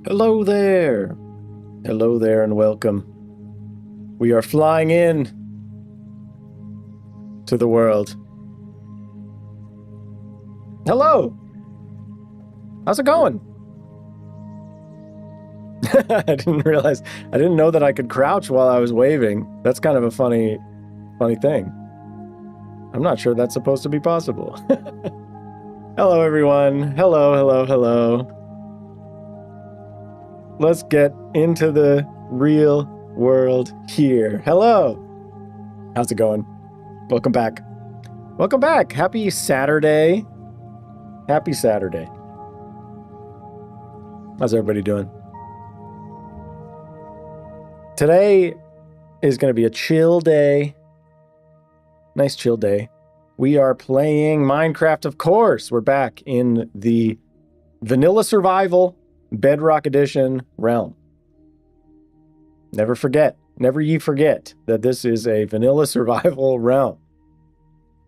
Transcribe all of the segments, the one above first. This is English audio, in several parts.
Hello there. Hello there and welcome. We are flying in to the world. Hello. How's it going? I didn't know that I could crouch while I was waving. That's kind of a funny thing. I'm not sure that's supposed to be possible. Hello, everyone. Hello. Let's get into the real world here. Hello. How's it going? Welcome back. Welcome back. Happy Saturday. Happy Saturday. How's everybody doing? Today is going to be a chill day. Nice chill day. We are playing Minecraft, of course. We're back in the Vanilla Survival Bedrock Edition realm. Never ye forget that this is a vanilla survival realm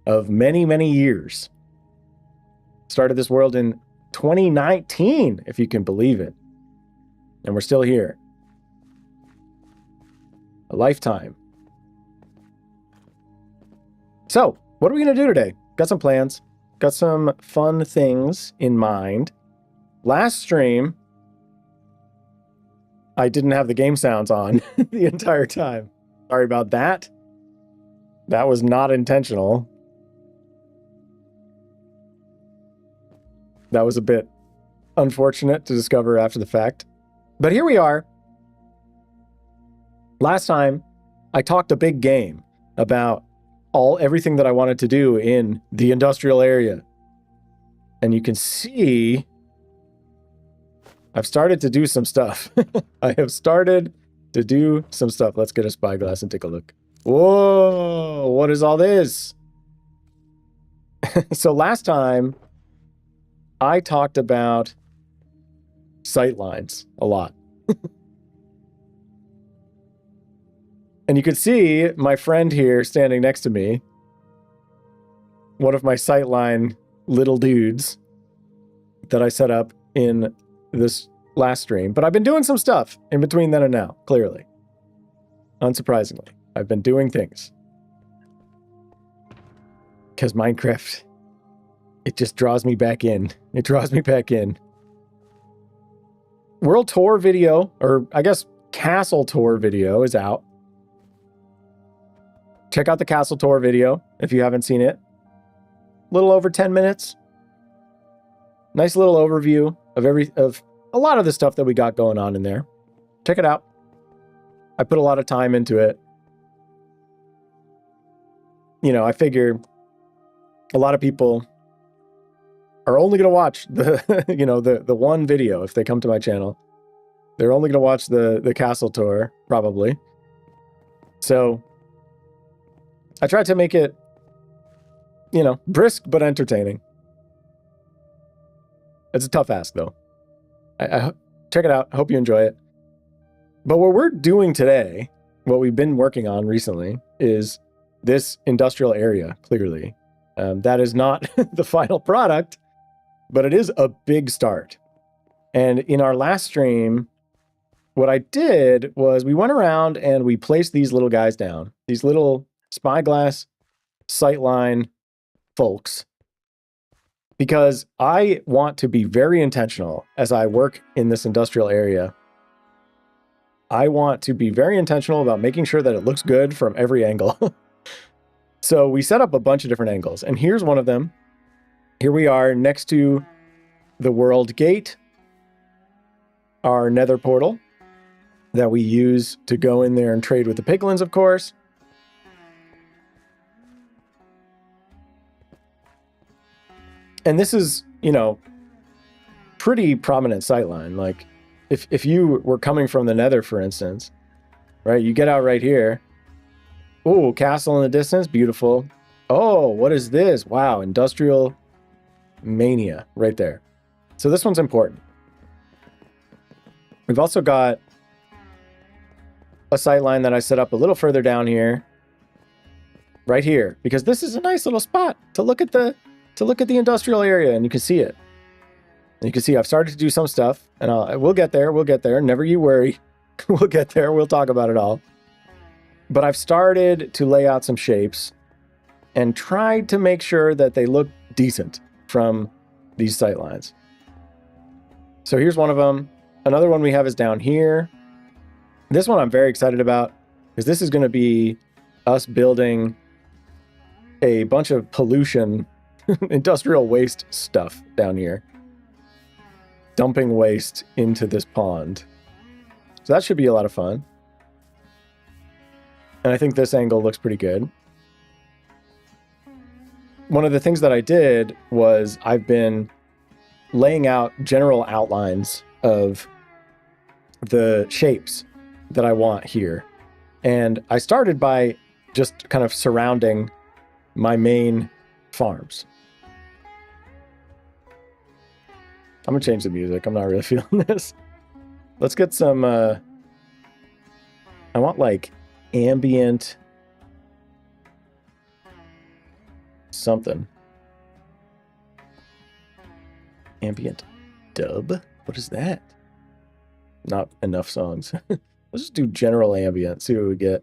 of many, many years. Started this world in 2019, if you can believe it. And we're still here. A lifetime. So, what are we going to do today? Got some plans. Got some fun things in mind. Last stream, I didn't have the game sounds on the entire time. Sorry about that. That was not intentional. That was a bit unfortunate to discover after the fact. But here we are. Last time, I talked a big game about everything that I wanted to do in the industrial area. And you can see I've started to do some stuff. I have started to do some stuff. Let's get a spyglass and take a look. Whoa, what is all this? So last time, I talked about sightlines a lot. And you can see my friend here standing next to me, one of my sightline little dudes that I set up in this last stream. But I've been doing some stuff in between then and now, clearly. Unsurprisingly, I've been doing things. Because Minecraft, it just draws me back in. It draws me back in. World Tour video, or I guess Castle Tour video is out. Check out the Castle Tour video if you haven't seen it. A little over 10 minutes. Nice little overview of a lot of the stuff that we got going on in there. Check it out. I put a lot of time into it. You know, I figure a lot of people are only going to watch the the one video if they come to my channel. They're only going to watch the Castle Tour, probably. So I tried to make it, brisk but entertaining. It's a tough ask, though. I check it out. I hope you enjoy it. But what we're doing today, what we've been working on recently, is this industrial area, clearly. That is not the final product, but it is a big start. And in our last stream, what I did was we went around and we placed these little guys down, these little spyglass sightline folks, because I want to be very intentional as I work in this industrial area. I want to be very intentional about making sure that it looks good from every angle. So we set up a bunch of different angles, and here's one of them. Here we are next to the world gate, our nether portal that we use to go in there and trade with the piglins, of course. And this is, pretty prominent sightline. Like, if you were coming from the nether, for instance, right, you get out right here. Oh, castle in the distance, beautiful. Oh, what is this? Wow, industrial mania right there. So this one's important. We've also got a sightline that I set up a little further down here, right here, because this is a nice little spot to look at the industrial area, and you can see it. You can see I've started to do some stuff, and we'll get there. We'll get there. Never you worry. We'll get there. We'll talk about it all. But I've started to lay out some shapes and tried to make sure that they look decent from these sight lines. So here's one of them. Another one we have is down here. This one I'm very excited about because this is going to be us building a bunch of pollution, industrial waste stuff down here. Dumping waste into this pond. So that should be a lot of fun. And I think this angle looks pretty good. One of the things that I did was I've been laying out general outlines of the shapes that I want here. And I started by just kind of surrounding my main farms. I'm gonna change the music. I'm not really feeling this. Let's get some, I want like ambient something. Ambient dub? What is that? Not enough songs. Let's just do general ambient, see what we get.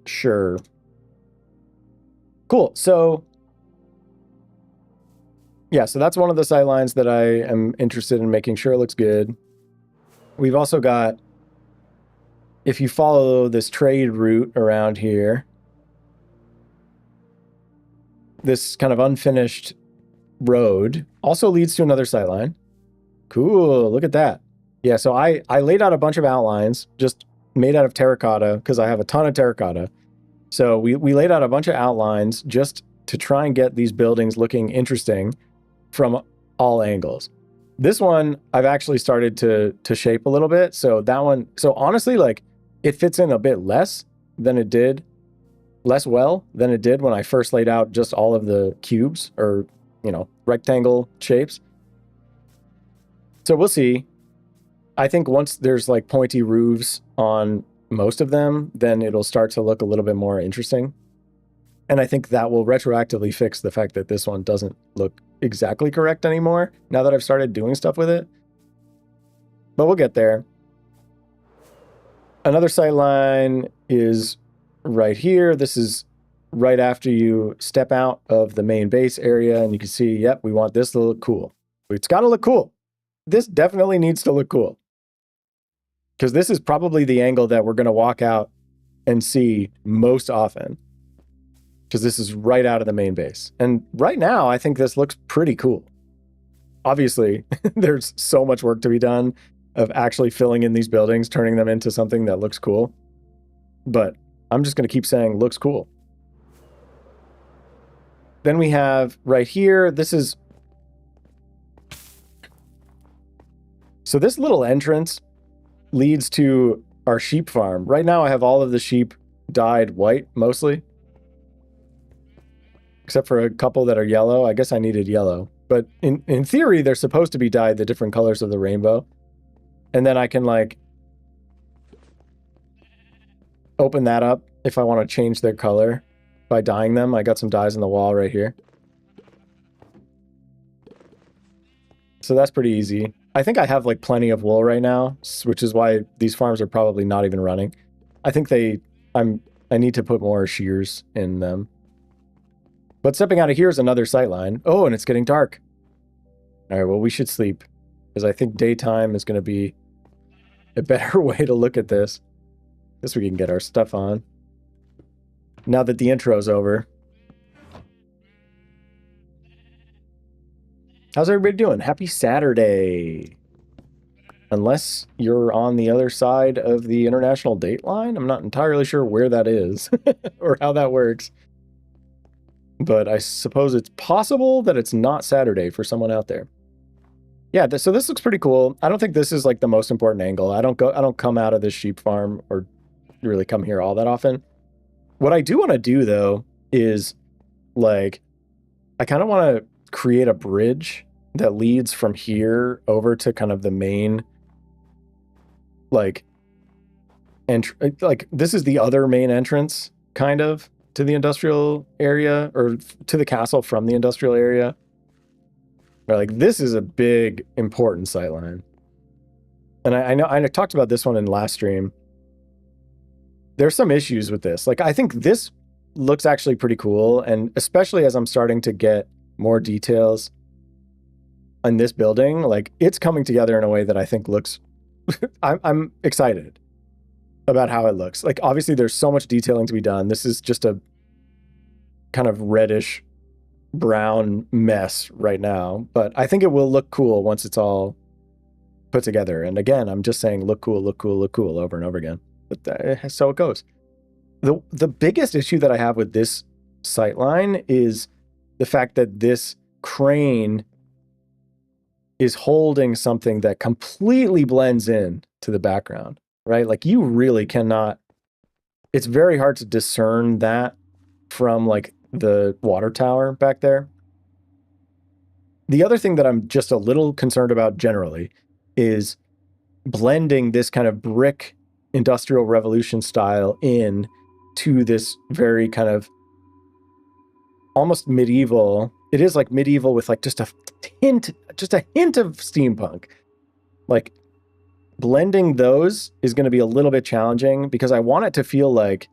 Sure. Cool. So yeah, so that's one of the sight lines that I am interested in making sure it looks good. We've also got, if you follow this trade route around here, this kind of unfinished road also leads to another sight line. Cool, look at that. Yeah, so I laid out a bunch of outlines, just made out of terracotta, because I have a ton of terracotta. So we laid out a bunch of outlines just to try and get these buildings looking interesting from all angles. This one I've actually started to shape a little bit. So that one, so honestly, like it fits in a bit less than it did, less well than it did when I first laid out just all of the cubes or, you know, rectangle shapes. So we'll see. I think once there's like pointy roofs on most of them, then it'll start to look a little bit more interesting. And I think that will retroactively fix the fact that this one doesn't look exactly correct anymore now that I've started doing stuff with it. But we'll get there. Another sight line is right here. This is right after you step out of the main base area, and you can see, yep, we want this to look cool. It's got to look cool. This definitely needs to look cool. Because this is probably the angle that we're going to walk out and see most often. Because this is right out of the main base. And right now, I think this looks pretty cool. Obviously, there's so much work to be done of actually filling in these buildings, turning them into something that looks cool. But I'm just going to keep saying looks cool. Then we have right here, this is... So this little entrance leads to our sheep farm. Right now I have all of the sheep dyed white, mostly. Except for a couple that are yellow. I guess I needed yellow. But in theory, they're supposed to be dyed the different colors of the rainbow. And then I can like open that up if I want to change their color by dyeing them. I got some dyes on the wall right here. So that's pretty easy. I think I have like plenty of wool right now, which is why these farms are probably not even running. I think I need to put more shears in them. But stepping out of here is another sight line. Oh, and it's getting dark. All right, well, we should sleep because I think daytime is going to be a better way to look at this. Guess we can get our stuff on. Now that the intro's over. How's everybody doing? Happy Saturday. Unless you're on the other side of the international date line. I'm not entirely sure where that is or how that works. But I suppose it's possible that it's not Saturday for someone out there. Yeah, so this looks pretty cool. I don't think this is like the most important angle. I don't come out of this sheep farm or really come here all that often. What I do want to do though is like I kind of want to create a bridge that leads from here over to kind of the main, like, like this is the other main entrance, kind of, to the industrial area, or to the castle from the industrial area. Or like, this is a big, important sightline. And I know I talked about this one in last stream. There's some issues with this. Like, I think this looks actually pretty cool, and especially as I'm starting to get more details on this building, like, it's coming together in a way that I think looks I'm excited about how it looks. Like, obviously there's so much detailing to be done. This is just a kind of reddish brown mess right now, but I think it will look cool once it's all put together. And again, I'm just saying look cool, look cool, look cool over and over again. But so it goes. The biggest issue that I have with this sightline is the fact that this crane is holding something that completely blends in to the background, right? Like, you really cannot, it's very hard to discern that from like the water tower back there. The other thing that I'm just a little concerned about generally is blending this kind of brick Industrial Revolution style in to this very kind of almost medieval. It is like medieval with like just a hint of steampunk. Like, blending those is going to be a little bit challenging because I want it to feel like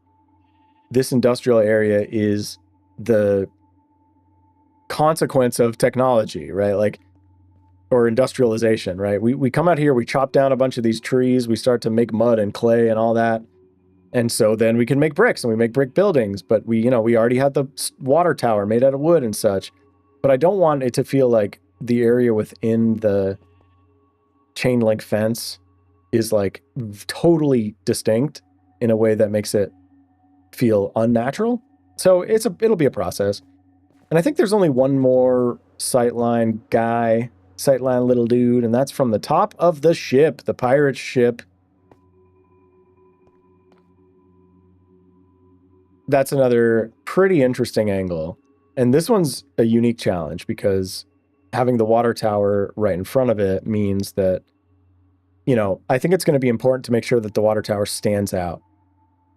this industrial area is the consequence of technology, right? Like, or industrialization, right? We come out here, we chop down a bunch of these trees, we start to make mud and clay and all that. And so then we can make bricks and we make brick buildings, but we already had the water tower made out of wood and such. But I don't want it to feel like the area within the chain link fence is like totally distinct in a way that makes it feel unnatural. So it'll be a process. And I think there's only one more sightline little dude, and that's from the top of the ship, the pirate ship. That's another pretty interesting angle. And this one's a unique challenge because having the water tower right in front of it means that, I think it's going to be important to make sure that the water tower stands out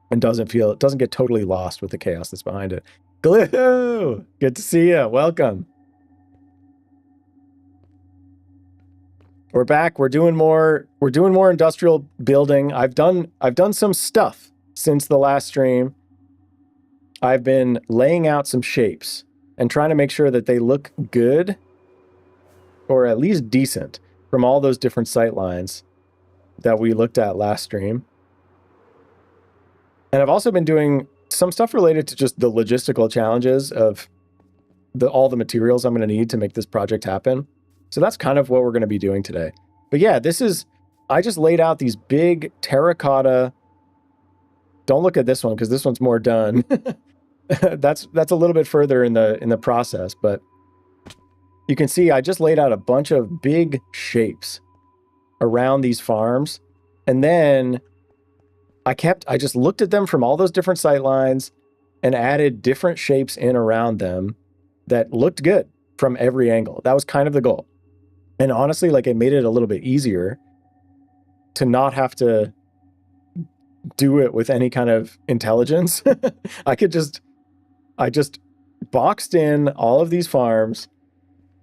and doesn't get totally lost with the chaos that's behind it. Glue! Good to see you. Welcome. We're back. We're doing more industrial building. I've done some stuff since the last stream. I've been laying out some shapes and trying to make sure that they look good or at least decent from all those different sight lines that we looked at last stream. And I've also been doing some stuff related to just the logistical challenges of all the materials I'm going to need to make this project happen. So that's kind of what we're going to be doing today. But yeah, I just laid out these big terracotta. Don't look at this one because this one's more done. That's a little bit further in the process, but you can see I just laid out a bunch of big shapes around these farms. And then I just looked at them from all those different sight lines and added different shapes in around them that looked good from every angle. That was kind of the goal. And honestly, like, it made it a little bit easier to not have to do it with any kind of intelligence. I just boxed in all of these farms,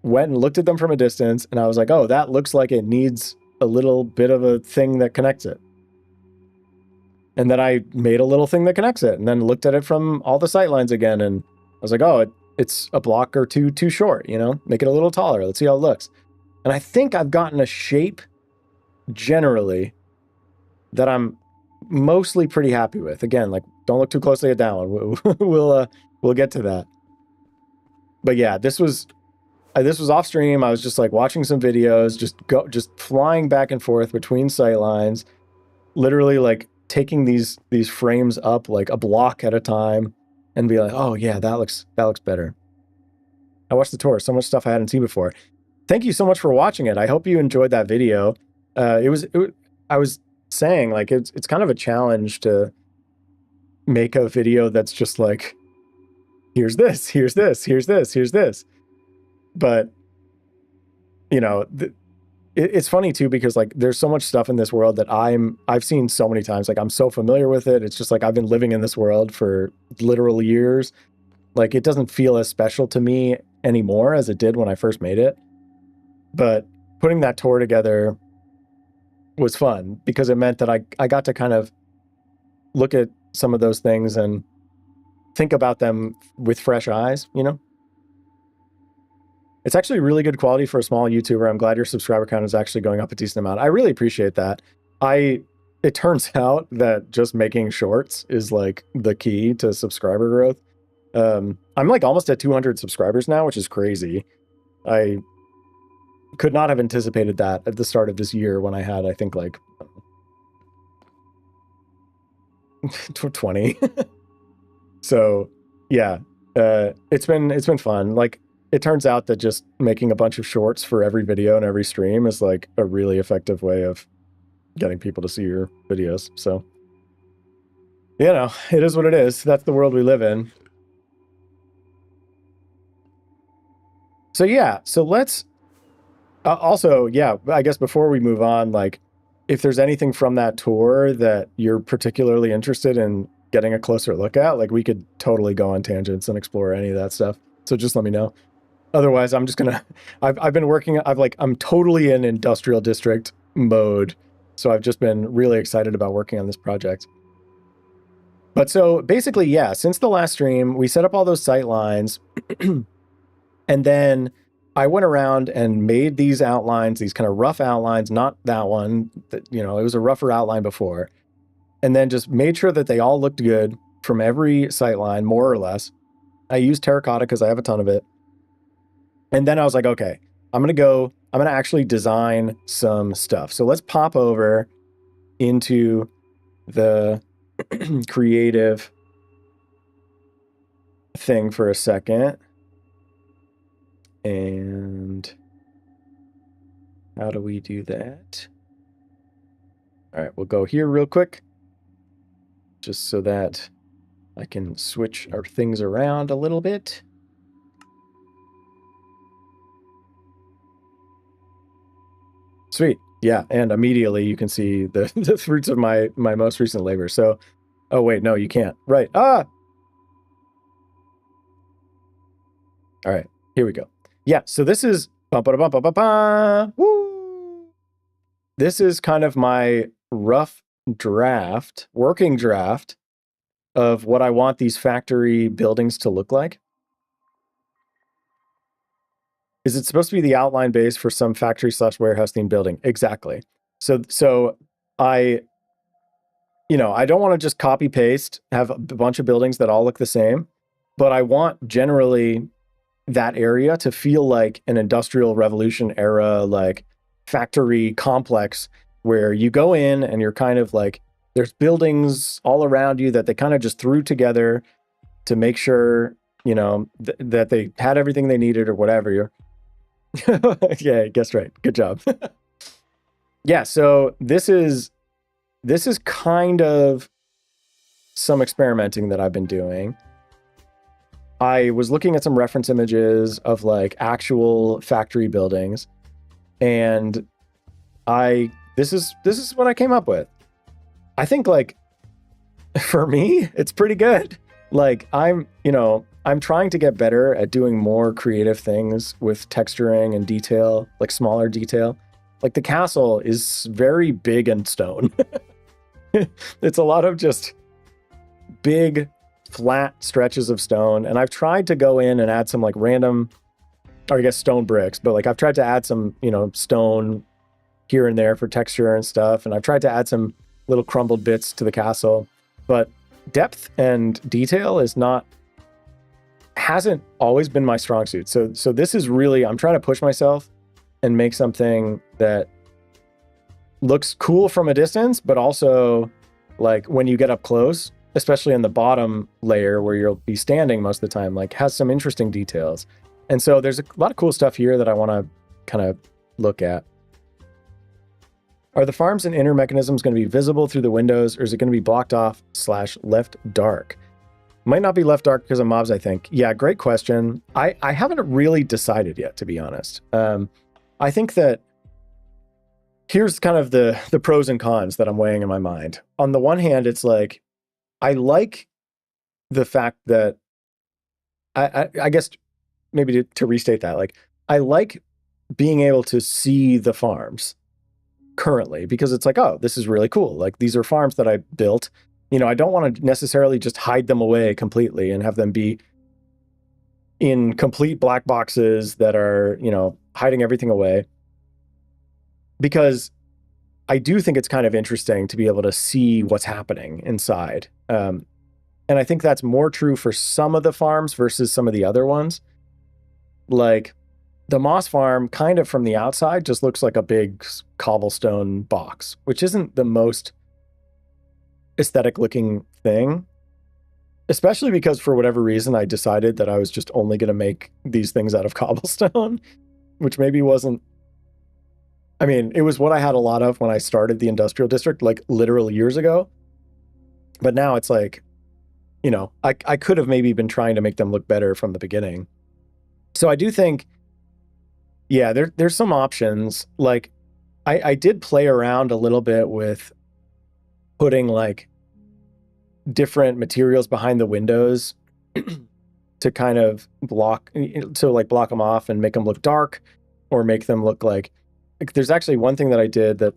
went and looked at them from a distance, and I was like, oh, that looks like it needs a little bit of a thing that connects it. And then I made a little thing that connects it, and then looked at it from all the sight lines again, and I was like, oh, it's a block or two too short, make it a little taller. Let's see how it looks. And I think I've gotten a shape generally that I'm mostly pretty happy with. Again, like, don't look too closely at that one. We'll get to that. But yeah, this was off stream. I was just like watching some videos, just flying back and forth between sight lines, literally like taking these frames up like a block at a time and be like, oh yeah, that looks better. I watched the tour, so much stuff I hadn't seen before. Thank you so much for watching it. I hope you enjoyed that video. I was saying, like, it's kind of a challenge to make a video that's just like, here's this, here's this, here's this, here's this. But, you know, it's funny too, because like there's so much stuff in this world that I've seen so many times. Like I'm so familiar with it. It's just like I've been living in this world for literal years. Like it doesn't feel as special to me anymore as it did when I first made it. But putting that tour together was fun because it meant that I got to kind of look at some of those things and think about them with fresh eyes, you know? It's actually really good quality for a small YouTuber. I'm glad your subscriber count is actually going up a decent amount. I really appreciate that. It turns out that just making shorts is like the key to subscriber growth. I'm like almost at 200 subscribers now, which is crazy. I could not have anticipated that at the start of this year when I had, I think, like 20. So yeah, it's been fun. Like it turns out that just making a bunch of shorts for every video and every stream is like a really effective way of getting people to see your videos. So, you know, it is what it is. That's the world we live in. So yeah, so let's also, yeah, I guess before we move on, like if there's anything from that tour that you're particularly interested in getting a closer look at, like we could totally go on tangents and explore any of that stuff. So just let me know. Otherwise, I'm just gonna, I've been working, I'm totally in industrial district mode. So I've just been really excited about working on this project. But so basically, yeah, since the last stream, we set up all those sight lines. And then I went around and made these outlines, these kind of rough outlines, not that one, that, you know, it was a rougher outline before. And then just made sure that they all looked good from every sight line, more or less. I used terracotta because I have a ton of it. And then I was like, okay, I'm going to actually design some stuff. So let's pop over into the creative thing for a second. And how do we do that? All right, we'll go here real quick, just so that I can switch our things around a little bit. Sweet. Yeah, and immediately you can see the fruits of my most recent labor. So, oh wait, no, you can't. Right. All right, here we go. Yeah, so this is woo. This is kind of my rough draft, working draft of what I want these factory buildings to look like. Is it supposed to be the outline base for some factory / warehouse themed building? Exactly. So I don't want to just copy paste, have a bunch of buildings that all look the same, but I want generally that area to feel like an industrial revolution era, like factory complex where you go in and you're kind of like, there's buildings all around you that they kind of just threw together to make sure, you know, that they had everything they needed or whatever. You're yeah, guessed right. Good job. Yeah, so this is kind of some experimenting that I've been doing. I was looking at some reference images of like actual factory buildings, and this is what I came up with. I think like for me, it's pretty good. Like I'm trying to get better at doing more creative things with texturing and detail, like smaller detail. Like the castle is very big and stone. It's a lot of just big flat stretches of stone, and I've tried to go in and add some like random, or I guess stone bricks, but like I've tried to add some, stone here and there for texture and stuff, and I've tried to add some little crumbled bits to the castle, but depth and detail hasn't always been my strong suit. So this is really, I'm trying to push myself and make something that looks cool from a distance, but also like when you get up close, especially in the bottom layer where you'll be standing most of the time, like has some interesting details. And so there's a lot of cool stuff here that I want to kind of look at. Are the farms and inner mechanisms going to be visible through the windows, or is it going to be blocked off / left dark? Might not be left dark because of mobs, I think. Yeah, great question. I haven't really decided yet, to be honest. I think that here's kind of the pros and cons that I'm weighing in my mind. On the one hand, it's like, I like the fact that, I guess maybe to restate that, like, I like being able to see the farms currently, because it's like, oh, this is really cool. Like, these are farms that I built. I don't want to necessarily just hide them away completely and have them be in complete black boxes that are, hiding everything away. Because I do think it's kind of interesting to be able to see what's happening inside. And I think that's more true for some of the farms versus some of the other ones. Like, the Moss farm, kind of from the outside, just looks like a big cobblestone box, which isn't the most aesthetic looking thing, especially because for whatever reason I decided that I was just only going to make these things out of cobblestone, which maybe wasn't, I mean, it was what I had a lot of when I started the industrial district, like literal years ago. But now it's like, I could have maybe been trying to make them look better from the beginning. So I do think, yeah, there's some options. Like, I did play around a little bit with putting like different materials behind the windows to kind of block them off and make them look dark, or make them look like there's actually one thing that I did that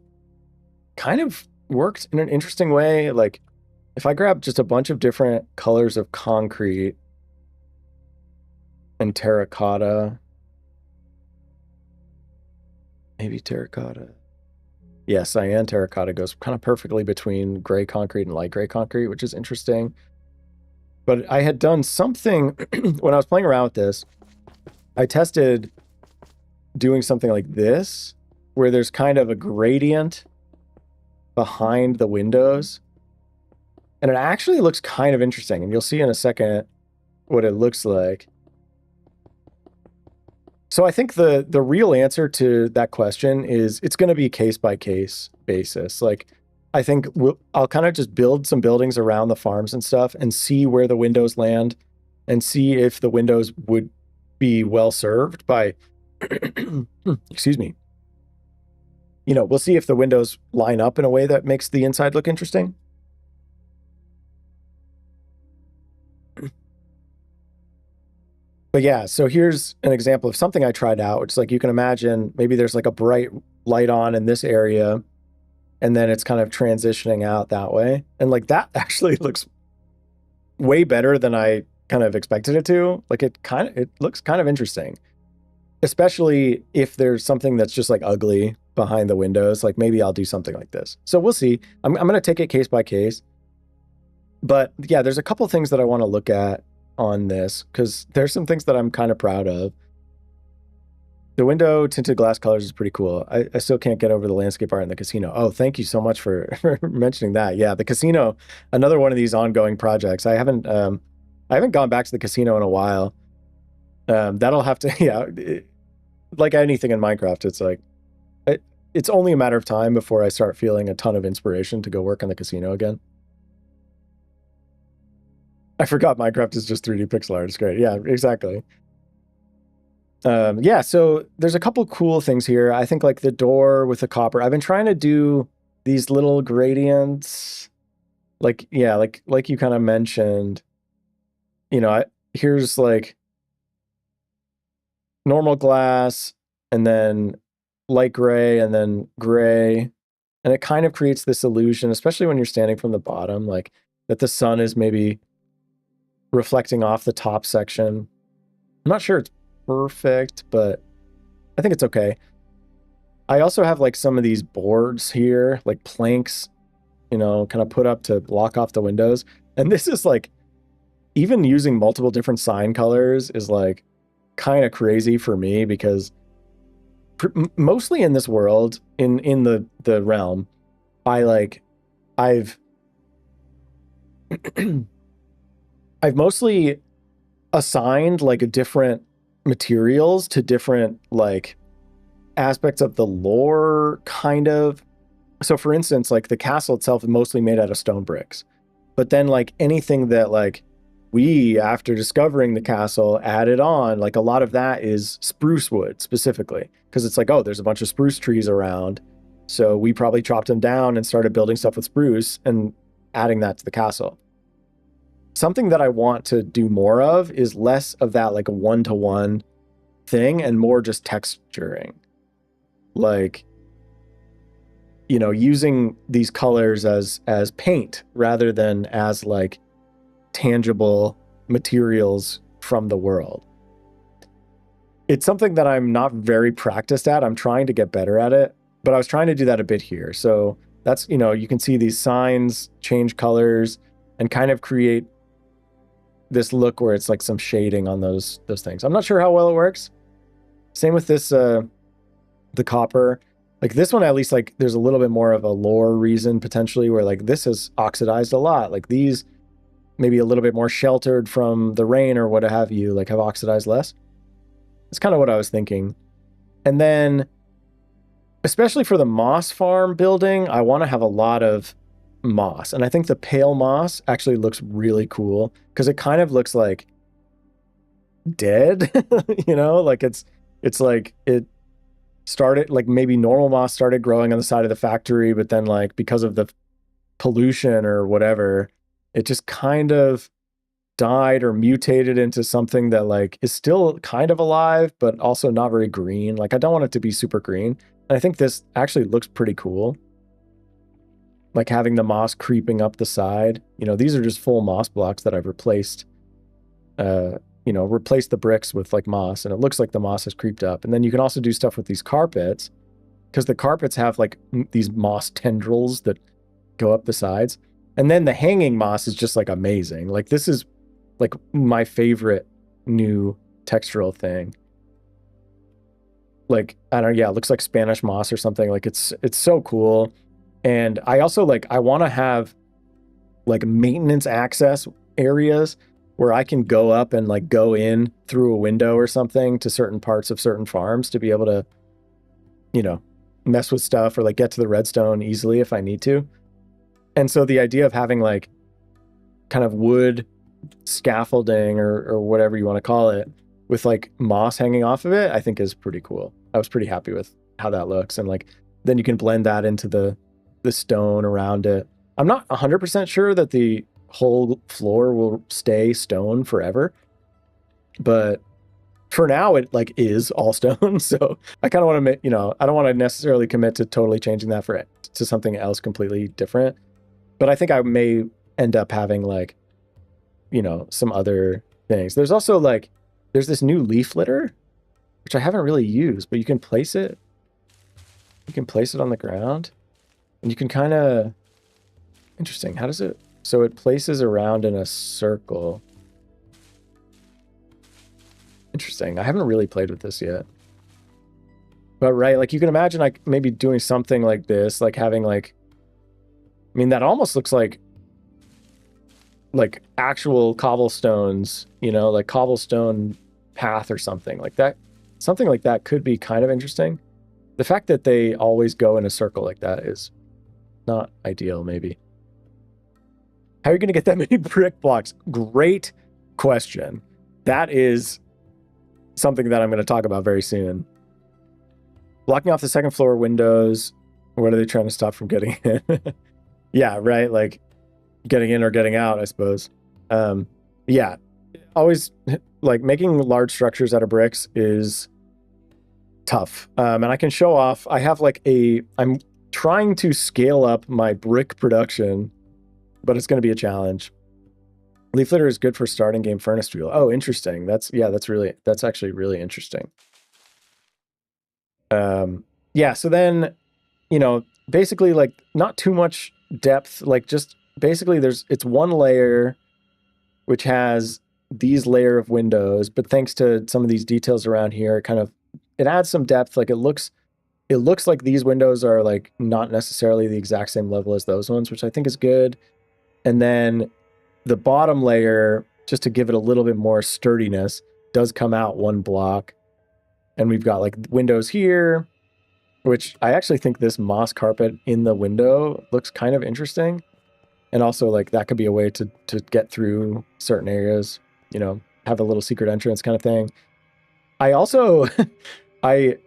kind of worked in an interesting way. Like, if I grab just a bunch of different colors of concrete and terracotta, maybe terracotta. Yeah, cyan terracotta goes kind of perfectly between gray concrete and light gray concrete, which is interesting. But I had done something when I was playing around with this. I tested doing something like this, where there's kind of a gradient behind the windows. And it actually looks kind of interesting. And you'll see in a second what it looks like. So I think the real answer to that question is it's going to be case by case basis. Like, I think I'll kind of just build some buildings around the farms and stuff and see where the windows land and see if the windows would be well served by, excuse me. We'll see if the windows line up in a way that makes the inside look interesting. But yeah, so here's an example of something I tried out, which is like, you can imagine maybe there's like a bright light on in this area, and then it's kind of transitioning out that way. And like, that actually looks way better than I kind of expected it to. Like, it looks kind of interesting, especially if there's something that's just like ugly behind the windows. Like, maybe I'll do something like this. So we'll see. I'm going to take it case by case. But yeah, there's a couple things that I want to look at on this, because there's some things that I'm kind of proud of. The window tinted glass colors is pretty cool. I still can't get over the landscape art in the casino. Oh, thank you so much for mentioning that. Yeah, the casino, another one of these ongoing projects. I haven't gone back to the casino in a while. That'll have to, yeah, like anything in Minecraft, it's like, it's only a matter of time before I start feeling a ton of inspiration to go work on the casino again. I forgot Minecraft is just 3D pixel art. It's great. Yeah, exactly. Yeah, so there's a couple cool things here. I think like the door with the copper. I've been trying to do these little gradients. Like, yeah, like you kind of mentioned, here's like normal glass, and then light gray, and then gray. And it kind of creates this illusion, especially when you're standing from the bottom, like that the sun is maybe reflecting off the top section. I'm not sure it's perfect, but I think it's okay. I also have like some of these boards here, like planks, kind of put up to block off the windows. And this is like, even using multiple different sign colors is like kind of crazy for me, because mostly in this world, in the realm, I've mostly assigned like different materials to different like aspects of the lore, kind of. So for instance, like the castle itself is mostly made out of stone bricks, but then like anything that like we, after discovering the castle, added on, like a lot of that is spruce wood specifically, because it's like, oh, there's a bunch of spruce trees around. So we probably chopped them down and started building stuff with spruce and adding that to the castle. Something that I want to do more of is less of that like a one-to-one thing and more just texturing. Like, you know, using these colors as paint rather than as like tangible materials from the world. It's something that I'm not very practiced at. I'm trying to get better at it, but I was trying to do that a bit here. So that's, you know, you can see these signs change colors and kind of create this look where it's like some shading on those things. I'm not sure how well it works. Same with this, the copper. Like this one, at least, like there's a little bit more of a lore reason potentially where like this has oxidized a lot. Like these maybe a little bit more sheltered from the rain or what have you, like have oxidized less. It's kind of what I was thinking. And then, especially for the moss farm building, I want to have a lot of moss. And I think the pale moss actually looks really cool because it kind of looks like dead, you know, like it's like it started, like maybe normal moss started growing on the side of the factory, but then like because of the pollution or whatever, it just kind of died or mutated into something that like is still kind of alive, but also not very green. Like I don't want it to be super green. And I think this actually looks pretty cool. Like having the moss creeping up the side. You know, these are just full moss blocks that I've replaced, replaced the bricks with like moss, and it looks like the moss has creeped up. And then you can also do stuff with these carpets because the carpets have like these moss tendrils that go up the sides. And then the hanging moss is just like amazing. Like this is like my favorite new textural thing. Like, I don't know, yeah, it looks like Spanish moss or something. Like it's so cool. And I also like, I want to have like maintenance access areas where I can go up and like go in through a window or something to certain parts of certain farms to be able to, you know, mess with stuff or like get to the redstone easily if I need to. And so the idea of having like kind of wood scaffolding or whatever you want to call it with like moss hanging off of it, I think is pretty cool. I was pretty happy with how that looks. And like, then you can blend that into the stone around it. I'm not 100% sure that the whole floor will stay stone forever, but for now it like is all stone. So I kind of want to, you know, I don't want to necessarily commit to totally changing that to something else completely different. But I think I may end up having like, you know, some other things. There's also like, there's this new leaf litter, which I haven't really used, but you can place it. You can place it on the ground and you can kind of, interesting. How does it, so it places around in a circle. Interesting. I haven't really played with this yet. But right, like you can imagine like maybe doing something like this, like having like, I mean, that almost looks like actual cobblestones, you know, like cobblestone path or something like that. Something like that could be kind of interesting. The fact that they always go in a circle like that is not ideal, maybe. How are you going to get that many brick blocks? Great question. That is something that I'm going to talk about very soon. Blocking off the second floor windows. What are they trying to stop from getting in? Yeah, right. Like getting in or getting out, I suppose. Yeah, always like making large structures out of bricks is tough. And I can show off, I have like I'm trying to scale up my brick production, but it's going to be a challenge. Leaf litter is good for starting game furnace fuel. Oh, interesting. That's actually really interesting. Yeah, so then, you know, basically like not too much depth, like just basically it's one layer which has these layer of windows, but thanks to some of these details around here, it adds some depth. Like it looks like these windows are like not necessarily the exact same level as those ones, which I think is good. And then the bottom layer, just to give it a little bit more sturdiness, does come out one block. And we've got like windows here, which I actually think this moss carpet in the window looks kind of interesting. And also like that could be a way to get through certain areas, you know, have a little secret entrance kind of thing. I also I'm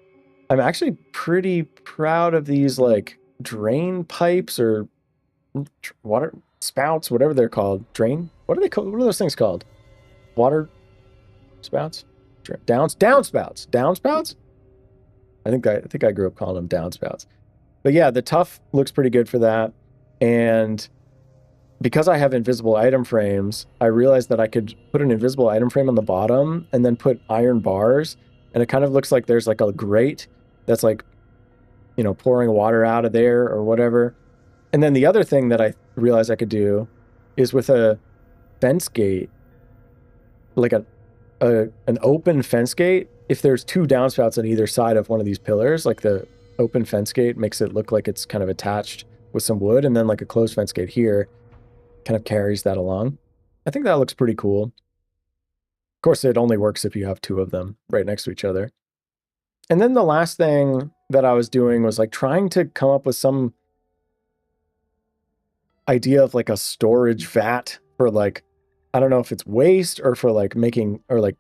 actually pretty proud of these like drain pipes or water spouts, whatever they're called. Drain? What are they called? What are those things called? Water spouts? Downspouts. Downspouts? I think I grew up calling them downspouts. But yeah, the tough looks pretty good for that. And because I have invisible item frames, I realized that I could put an invisible item frame on the bottom and then put iron bars. And it kind of looks like there's like a grate that's like, you know, pouring water out of there or whatever. And then the other thing that I realized I could do is with a fence gate, like an open fence gate, if there's two downspouts on either side of one of these pillars, like the open fence gate makes it look like it's kind of attached with some wood, and then like a closed fence gate here kind of carries that along. I think that looks pretty cool. Of course, it only works if you have two of them right next to each other. And then the last thing that I was doing was like trying to come up with some idea of like a storage vat for like, I don't know if it's waste or for like making or like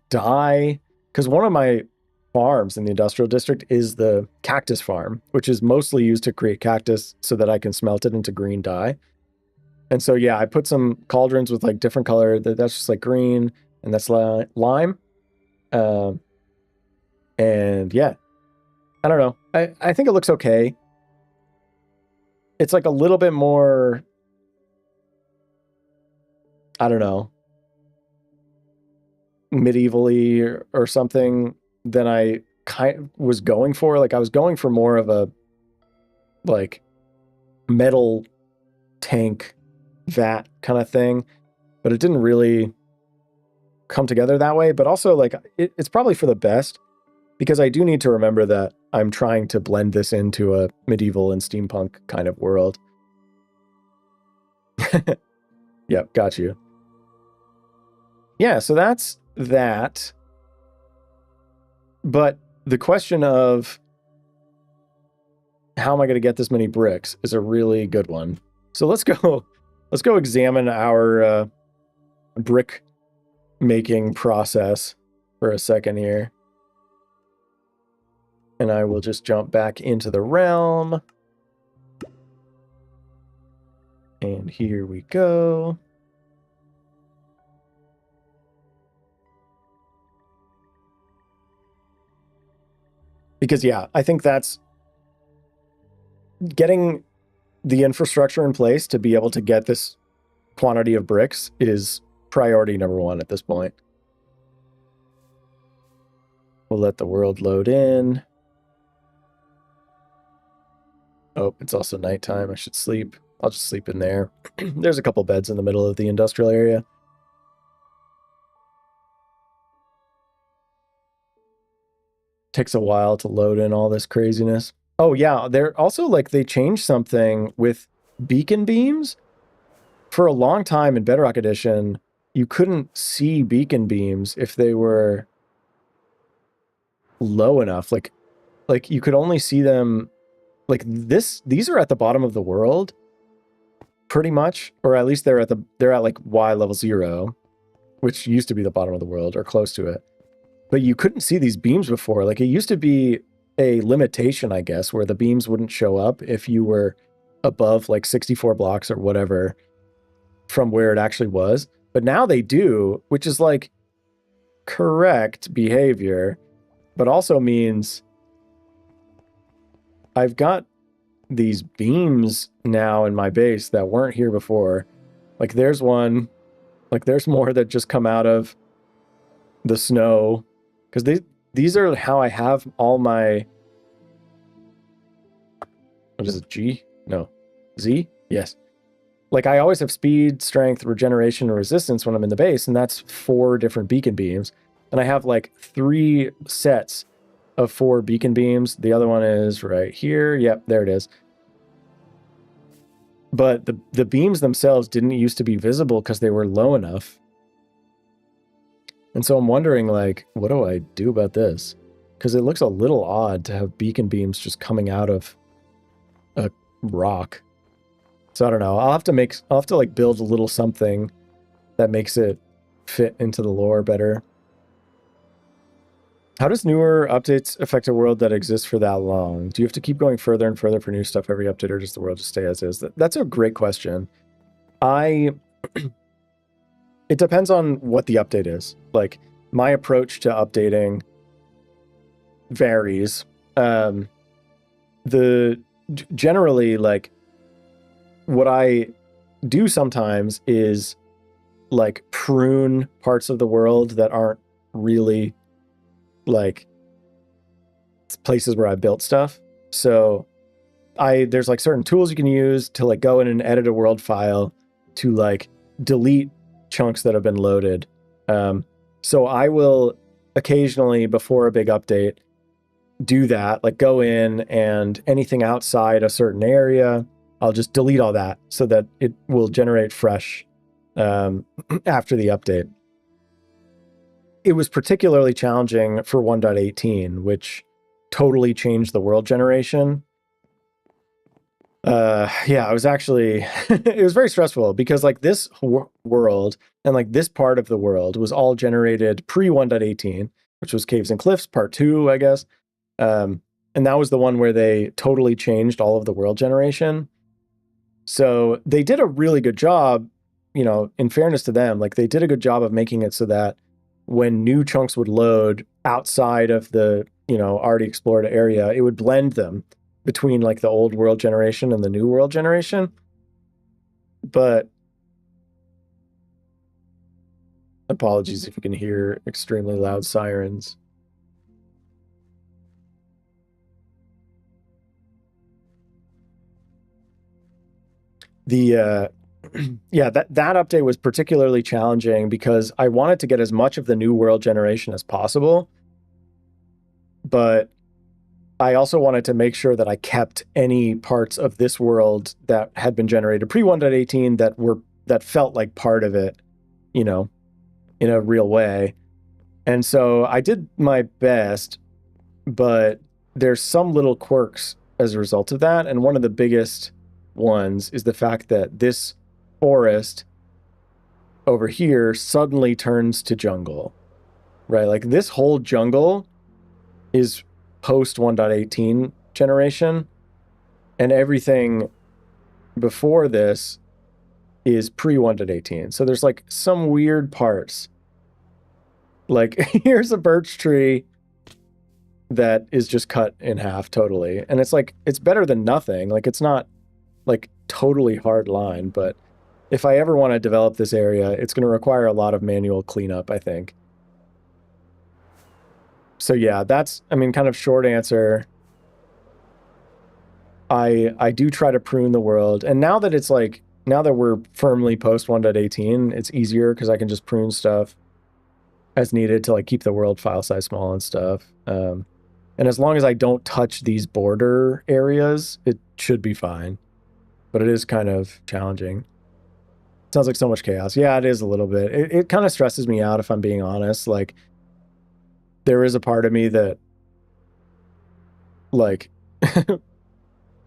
dye. Because one of my farms in the industrial district is the cactus farm, which is mostly used to create cactus so that I can smelt it into green dye. And so, yeah, I put some cauldrons with like different color. That's just like green, and that's lime. And yeah, I don't know. I think it looks okay. It's like a little bit more, I don't know, medievally or something than I was going for. Like I was going for more of a like metal tank vat kind of thing, but it didn't really come together that way. But also like it's probably for the best, because I do need to remember that I'm trying to blend this into a medieval and steampunk kind of world. Yep, got you. Yeah, so that's that. But the question of how am I going to get this many bricks is a really good one. So let's go examine our brick making process for a second here. And I will just jump back into the realm. And here we go. Because yeah, I think that's getting the infrastructure in place to be able to get this quantity of bricks is priority number one at this point. We'll let the world load in. Oh, it's also nighttime. I should sleep. I'll just sleep in there. There's a couple beds in the middle of the industrial area. Takes a while to load in all this craziness. Oh yeah, they're also like they changed something with beacon beams. For a long time in Bedrock Edition, you couldn't see beacon beams if they were low enough. Like you could only see them like this. These are at the bottom of the world, pretty much, or at least they're at like Y level 0, which used to be the bottom of the world or close to it. But you couldn't see these beams before. Like it used to be a limitation, I guess, where the beams wouldn't show up if you were above like 64 blocks or whatever from where it actually was. But now they do, which is like correct behavior, but also means I've got these beams now in my base that weren't here before. Like there's one, like there's more that just come out of the snow, because these are how I have all my, what is it, G? No, Z? Yes. Like I always have speed, strength, regeneration, and resistance when I'm in the base, and that's 4 different beacon beams. And I have like 3 sets of 4 beacon beams. The other one is right here. Yep, there it is. But the beams themselves didn't used to be visible because they were low enough. And so I'm wondering, like, what do I do about this? Because it looks a little odd to have beacon beams just coming out of a rock. So I don't know. I'll have to like build a little something that makes it fit into the lore better. How does newer updates affect a world that exists for that long? Do you have to keep going further and further for new stuff every update, or does the world just stay as is? That's a great question. It depends on what the update is. Like, my approach to updating varies. Generally, like, what I do sometimes is like prune parts of the world that aren't really like places where I built stuff. So there's like certain tools you can use to like go in and edit a world file to like delete chunks that have been loaded. So I will occasionally, before a big update, do that, like go in and anything outside a certain area, I'll just delete all that so that it will generate fresh after the update. It was particularly challenging for 1.18, which totally changed the world generation. Yeah, it was actually, it was very stressful because like this world and like this part of the world was all generated pre 1.18, which was Caves and Cliffs part 2, I guess. And that was the one where they totally changed all of the world generation. So they did a really good job, you know, in fairness to them, like they did a good job of making it so that when new chunks would load outside of the, you know, already explored area, it would blend them between like the old world generation and the new world generation. But apologies if you can hear extremely loud sirens. The yeah, that update was particularly challenging because I wanted to get as much of the new world generation as possible, but I also wanted to make sure that I kept any parts of this world that had been generated pre 1.18 that felt like part of it, you know, in a real way. And so I did my best, but there's some little quirks as a result of that. And one of the biggest ones is the fact that this forest over here suddenly turns to jungle, right? Like this whole jungle is post 1.18 generation, and everything before this is pre 1.18. So there's like some weird parts. Like here's a birch tree that is just cut in half totally. And it's like, it's better than nothing. Like it's not like totally hard line, but if I ever want to develop this area, it's going to require a lot of manual cleanup, I think. So yeah, that's, I mean, kind of short answer. I do try to prune the world. And now that it's like, now that we're firmly post 1.18, it's easier because I can just prune stuff as needed to like keep the world file size small and stuff. And as long as I don't touch these border areas, it should be fine. But it is kind of challenging. Sounds like so much chaos. Yeah, it is a little bit. It kind of stresses me out if I'm being honest. Like, there is a part of me that, like,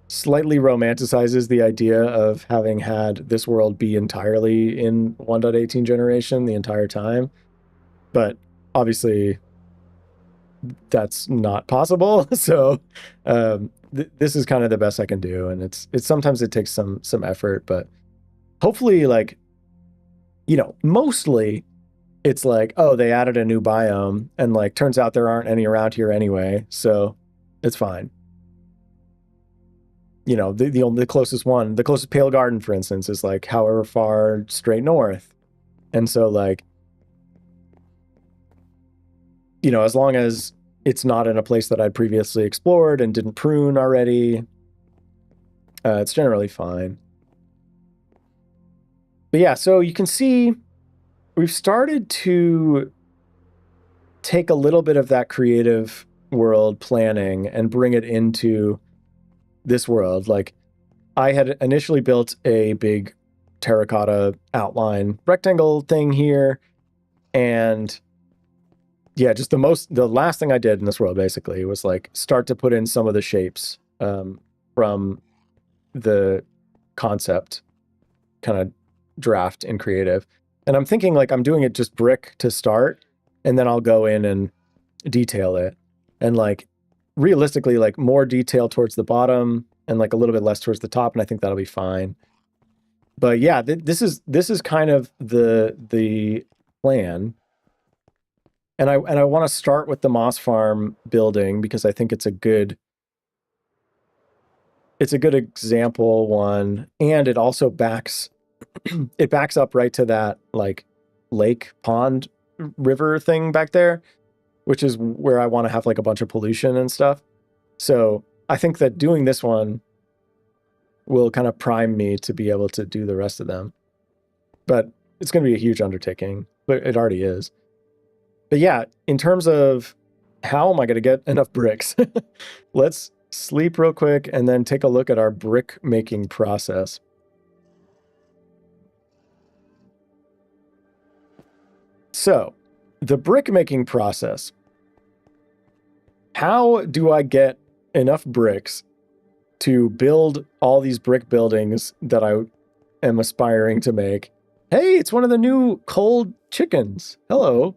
slightly romanticizes the idea of having had this world be entirely in 1.18 generation the entire time. But obviously, that's not possible. So this is kind of the best I can do, and it's sometimes it takes some effort, but hopefully, like, you know, mostly it's like, oh, they added a new biome, and like turns out there aren't any around here anyway, so it's fine. You know, the closest one, the closest Pale Garden, for instance, is like however far straight north, and so like, you know, as long as it's not in a place that I'd previously explored and didn't prune already, it's generally fine. But yeah, so you can see we've started to take a little bit of that creative world planning and bring it into this world. Like, I had initially built a big terracotta outline rectangle thing here, and yeah, just the last thing I did in this world basically was like start to put in some of the shapes from the concept kind of draft in creative. And I'm thinking like I'm doing it just brick to start, and then I'll go in and detail it. And like realistically, like more detail towards the bottom and like a little bit less towards the top, and I think that'll be fine. But yeah, this is kind of the plan. And I want to start with the Moss Farm building because I think it's a good example one, and it also backs up right to that like lake pond river thing back there, which is where I want to have like a bunch of pollution and stuff. So I think that doing this one will kind of prime me to be able to do the rest of them. But it's going to be a huge undertaking, but it already is. But yeah, in terms of how am I going to get enough bricks? Let's sleep real quick and then take a look at our brick making process. So, the brick making process. How do I get enough bricks to build all these brick buildings that I am aspiring to make? Hey, it's one of the new cold chickens. Hello.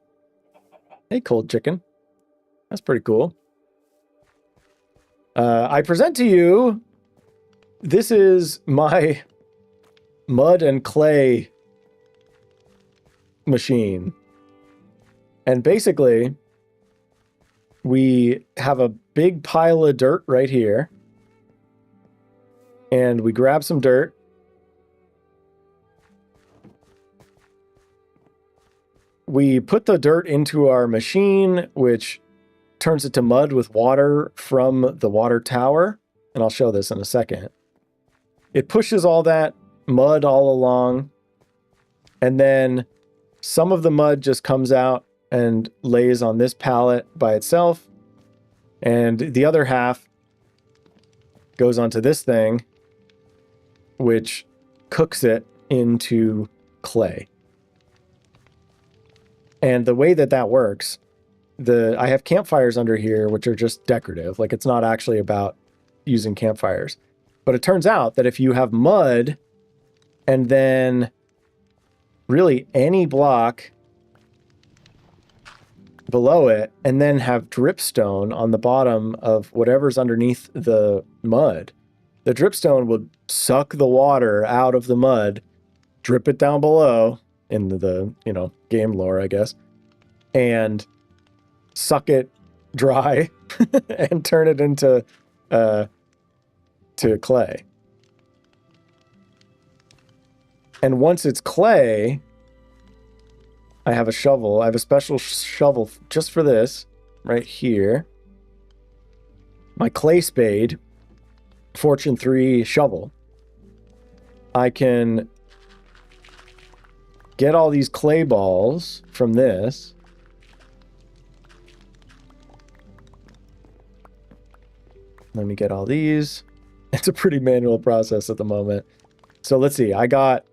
Hey, cold chicken. That's pretty cool. I present to you, this is my mud and clay machine. And basically, we have a big pile of dirt right here. And we grab some dirt. We put the dirt into our machine, which turns it to mud with water from the water tower. And I'll show this in a second. It pushes all that mud all along. And then some of the mud just comes out and lays on this pallet by itself. And the other half goes onto this thing, which cooks it into clay. And the way that that works, I have campfires under here, which are just decorative. Like, it's not actually about using campfires. But it turns out that if you have mud and then really any block below it, and then have dripstone on the bottom of whatever's underneath the mud, the dripstone will suck the water out of the mud, drip it down below in the, game lore, I guess, and suck it dry and turn it into to clay. And once it's clay, I have a shovel. I have a special shovel just for this right here. My clay spade, Fortune 3 shovel. I can get all these clay balls from this. Let me get all these. It's a pretty manual process at the moment. So let's see. I got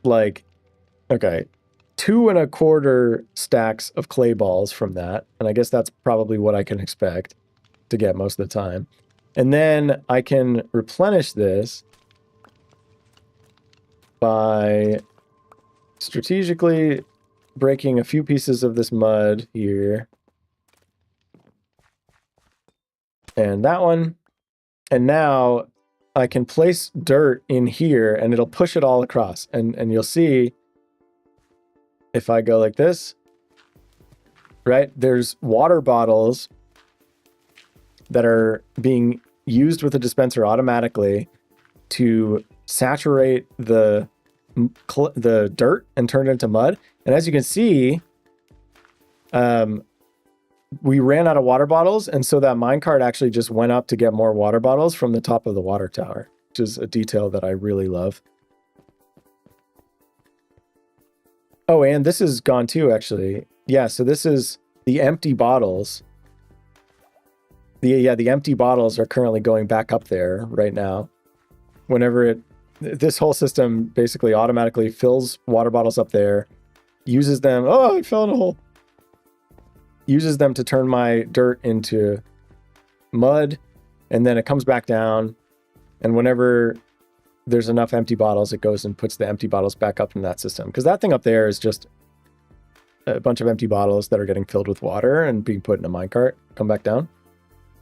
like, okay, 2¼ stacks of clay balls from that. And I guess that's probably what I can expect to get most of the time. And then I can replenish this by strategically breaking a few pieces of this mud here. And that one. And now I can place dirt in here and it'll push it all across. And you'll see if I go like this, right? There's water bottles that are being used with the dispenser automatically to saturate the dirt and turn it into mud. And as you can see, we ran out of water bottles, and so that minecart actually just went up to get more water bottles from the top of the water tower, which is a detail that I really love. Oh, and this is gone too, actually. Yeah, so this is the empty bottles. The empty bottles are currently going back up there right now. Whenever this whole system basically automatically fills water bottles up there, uses them. Oh, I fell in a hole. Uses them to turn my dirt into mud, and then it comes back down. And whenever there's enough empty bottles, it goes and puts the empty bottles back up in that system. Because that thing up there is just a bunch of empty bottles that are getting filled with water and being put in a minecart, come back down.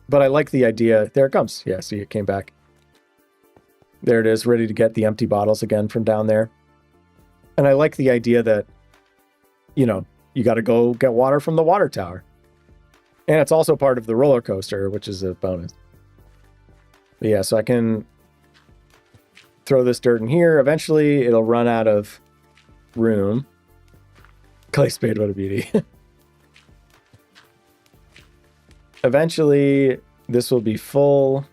But I like the idea. There it comes. Yeah, see, it came back. There it is, ready to get the empty bottles again from down there. And I like the idea that, you know, you got to go get water from the water tower. And it's also part of the roller coaster, which is a bonus. But yeah, so I can throw this dirt in here. Eventually, it'll run out of room. Clay spade, what a beauty. Eventually, this will be full.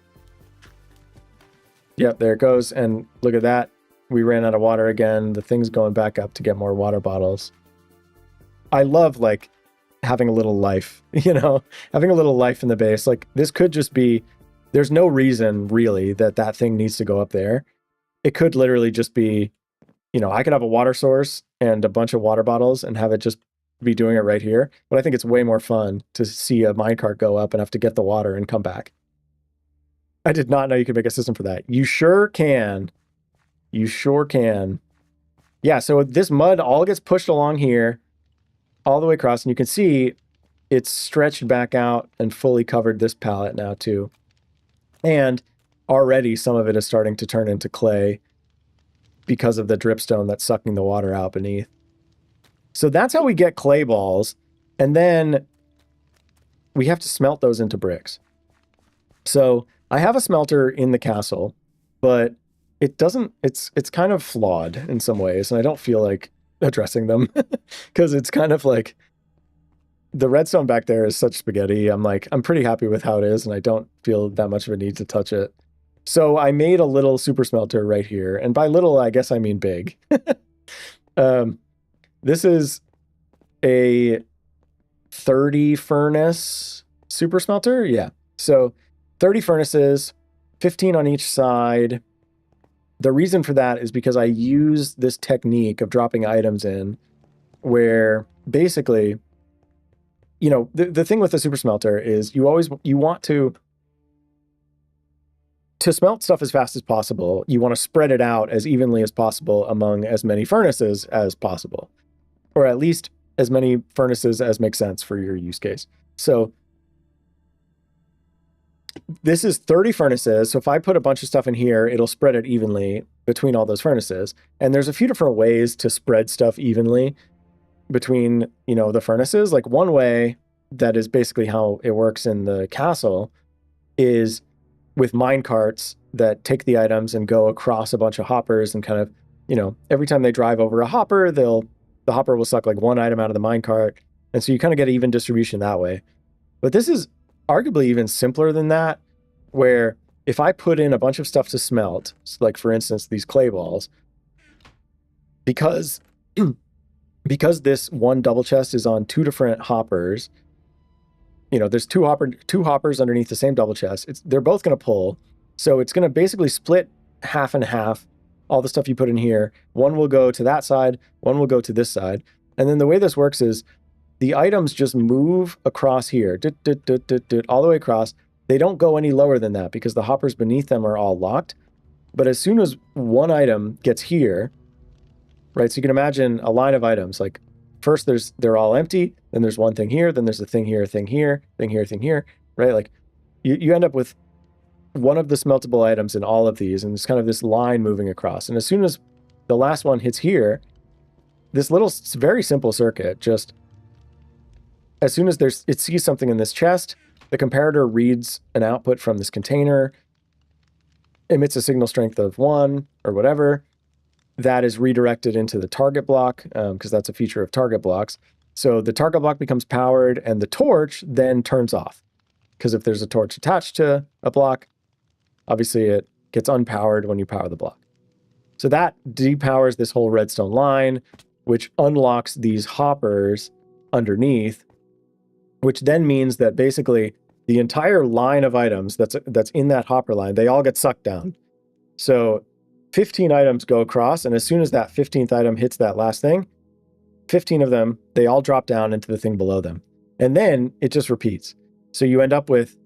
Yep, there it goes. And look at that. We ran out of water again. The thing's going back up to get more water bottles. I love, like, having a little life, you know, having a little life in the base. Like, this could just be, there's no reason really that that thing needs to go up there. It could literally just be, you know, I could have a water source and a bunch of water bottles and have it just be doing it right here. But I think it's way more fun to see a minecart go up and have to get the water and come back. I did not know you could make a system for that. You sure can. You sure can. Yeah, so this mud all gets pushed along here, all the way across, and you can see it's stretched back out and fully covered this pallet now too. And already some of it is starting to turn into clay because of the dripstone that's sucking the water out beneath. So that's how we get clay balls. And then we have to smelt those into bricks. So I have a smelter in the castle, but it doesn't, it's kind of flawed in some ways. And I don't feel like addressing them because it's kind of like the redstone back there is such spaghetti. I'm pretty happy with how it is. And I don't feel that much of a need to touch it. So I made a little super smelter right here. And by little, I guess I mean big. This is a 30 furnace super smelter. Yeah. So 30 furnaces, 15 on each side. The reason for that is because I use this technique of dropping items in where basically, you know, the thing with the super smelter is you want to smelt stuff as fast as possible. You want to spread it out as evenly as possible among as many furnaces as possible, or at least as many furnaces as make sense for your use case. So this is 30 furnaces. So if I put a bunch of stuff in here, it'll spread it evenly between all those furnaces. And there's a few different ways to spread stuff evenly between, you know, the furnaces. Like one way that is basically how it works in the castle is with mine carts that take the items and go across a bunch of hoppers and kind of, you know, every time they drive over a hopper, the hopper will suck like one item out of the mine cart. And so you kind of get even distribution that way. But this is arguably even simpler than that, where if I put in a bunch of stuff to smelt, like for instance, these clay balls, because this one double chest is on two different hoppers, you know, there's two hoppers underneath the same double chest. They're both going to pull. So it's going to basically split half and half all the stuff you put in here. One will go to that side, one will go to this side. And then the way this works is the items just move across here, all the way across. They don't go any lower than that because the hoppers beneath them are all locked. But as soon as one item gets here, right? So you can imagine a line of items. Like first they're all empty, then there's one thing here, then there's a thing here, a thing here, thing here, thing here, right? Like you end up with one of the smeltable items in all of these, and it's kind of this line moving across. And as soon as the last one hits here, this little very simple circuit, just as soon as it sees something in this chest, the comparator reads an output from this container, emits a signal strength of 1 or whatever. That is redirected into the target block because that's a feature of target blocks. So the target block becomes powered and the torch then turns off. Because if there's a torch attached to a block, obviously it gets unpowered when you power the block. So that depowers this whole redstone line, which unlocks these hoppers underneath, which then means that basically the entire line of items that's in that hopper line, they all get sucked down. So 15 items go across, and as soon as that 15th item hits that last thing, 15 of them, they all drop down into the thing below them. And then it just repeats. So you end up with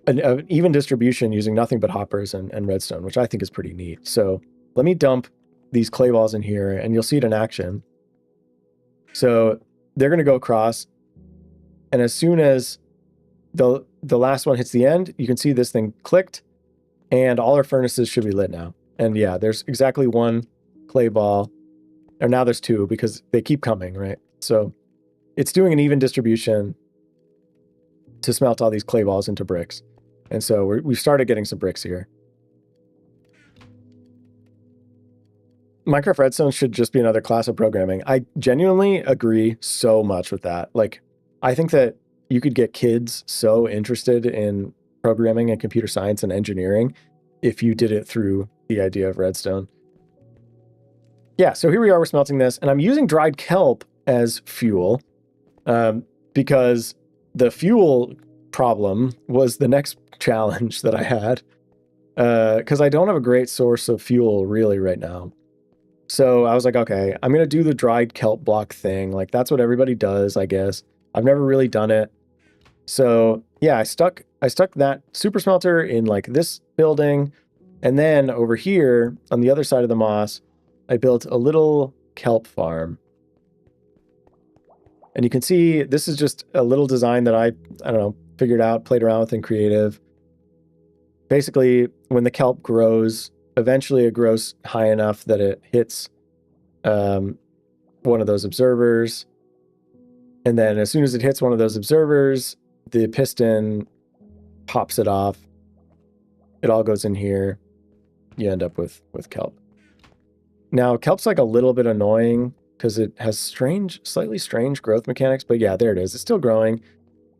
an even distribution using nothing but hoppers and redstone, which I think is pretty neat. So let me dump these clay balls in here, and you'll see it in action. So they're going to go across, and as soon as the last one hits the end, you can see this thing clicked, and all our furnaces should be lit now. And yeah, there's exactly one clay ball, or now there's two because they keep coming, right? So it's doing an even distribution to smelt all these clay balls into bricks. And so we've started getting some bricks here. Minecraft Redstone should just be another class of programming. I genuinely agree so much with that. Like, I think that you could get kids so interested in programming and computer science and engineering if you did it through the idea of redstone. Yeah, so here we are, we're smelting this, and I'm using dried kelp as fuel because the fuel problem was the next challenge that I had because I don't have a great source of fuel really right now. So I was like, okay, I'm going to do the dried kelp block thing. Like, that's what everybody does, I guess. I've never really done it. So yeah, I stuck that super smelter in like this building. And then over here on the other side of the moss, I built a little kelp farm. And you can see this is just a little design that I don't know, figured out, played around with in creative. Basically, when the kelp grows, eventually it grows high enough that it hits one of those observers. And then as soon as it hits one of those observers, the piston pops it off. It all goes in here. You end up with kelp. Now, kelp's like a little bit annoying because it has slightly strange growth mechanics. But yeah, there it is. It's still growing.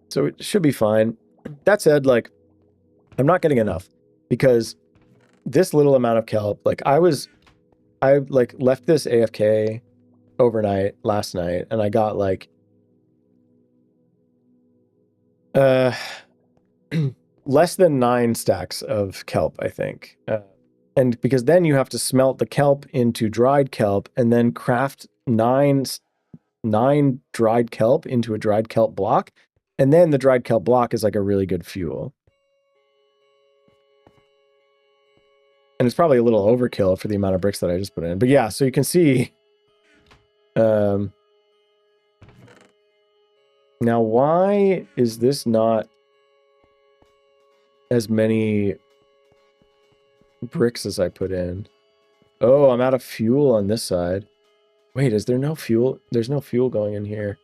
So it should be fine. That said, like, I'm not getting enough because this little amount of kelp, like I like left this AFK overnight last night, and I got like less than 9 stacks of kelp, I think. And because then you have to smelt the kelp into dried kelp and then craft 9 dried kelp into a dried kelp block. And then the dried kelp block is like a really good fuel. And it's probably a little overkill for the amount of bricks that I just put in. But yeah, so you can see. Now, why is this not as many bricks as I put in? Oh, I'm out of fuel on this side. Wait, is there no fuel? There's no fuel going in here.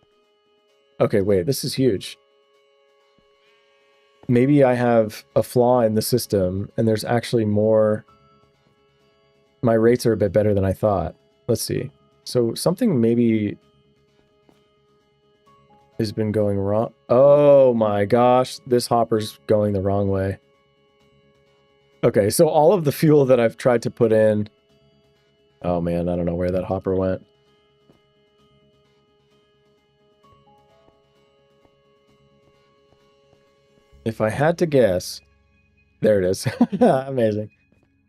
Okay, wait, this is huge. Maybe I have a flaw in the system and there's actually more. My rates are a bit better than I thought. Let's see. So something maybe has been going wrong. Oh my gosh, this hopper's going the wrong way. Okay, so all of the fuel that I've tried to put in... Oh man, I don't know where that hopper went. If I had to guess... There it is. Amazing.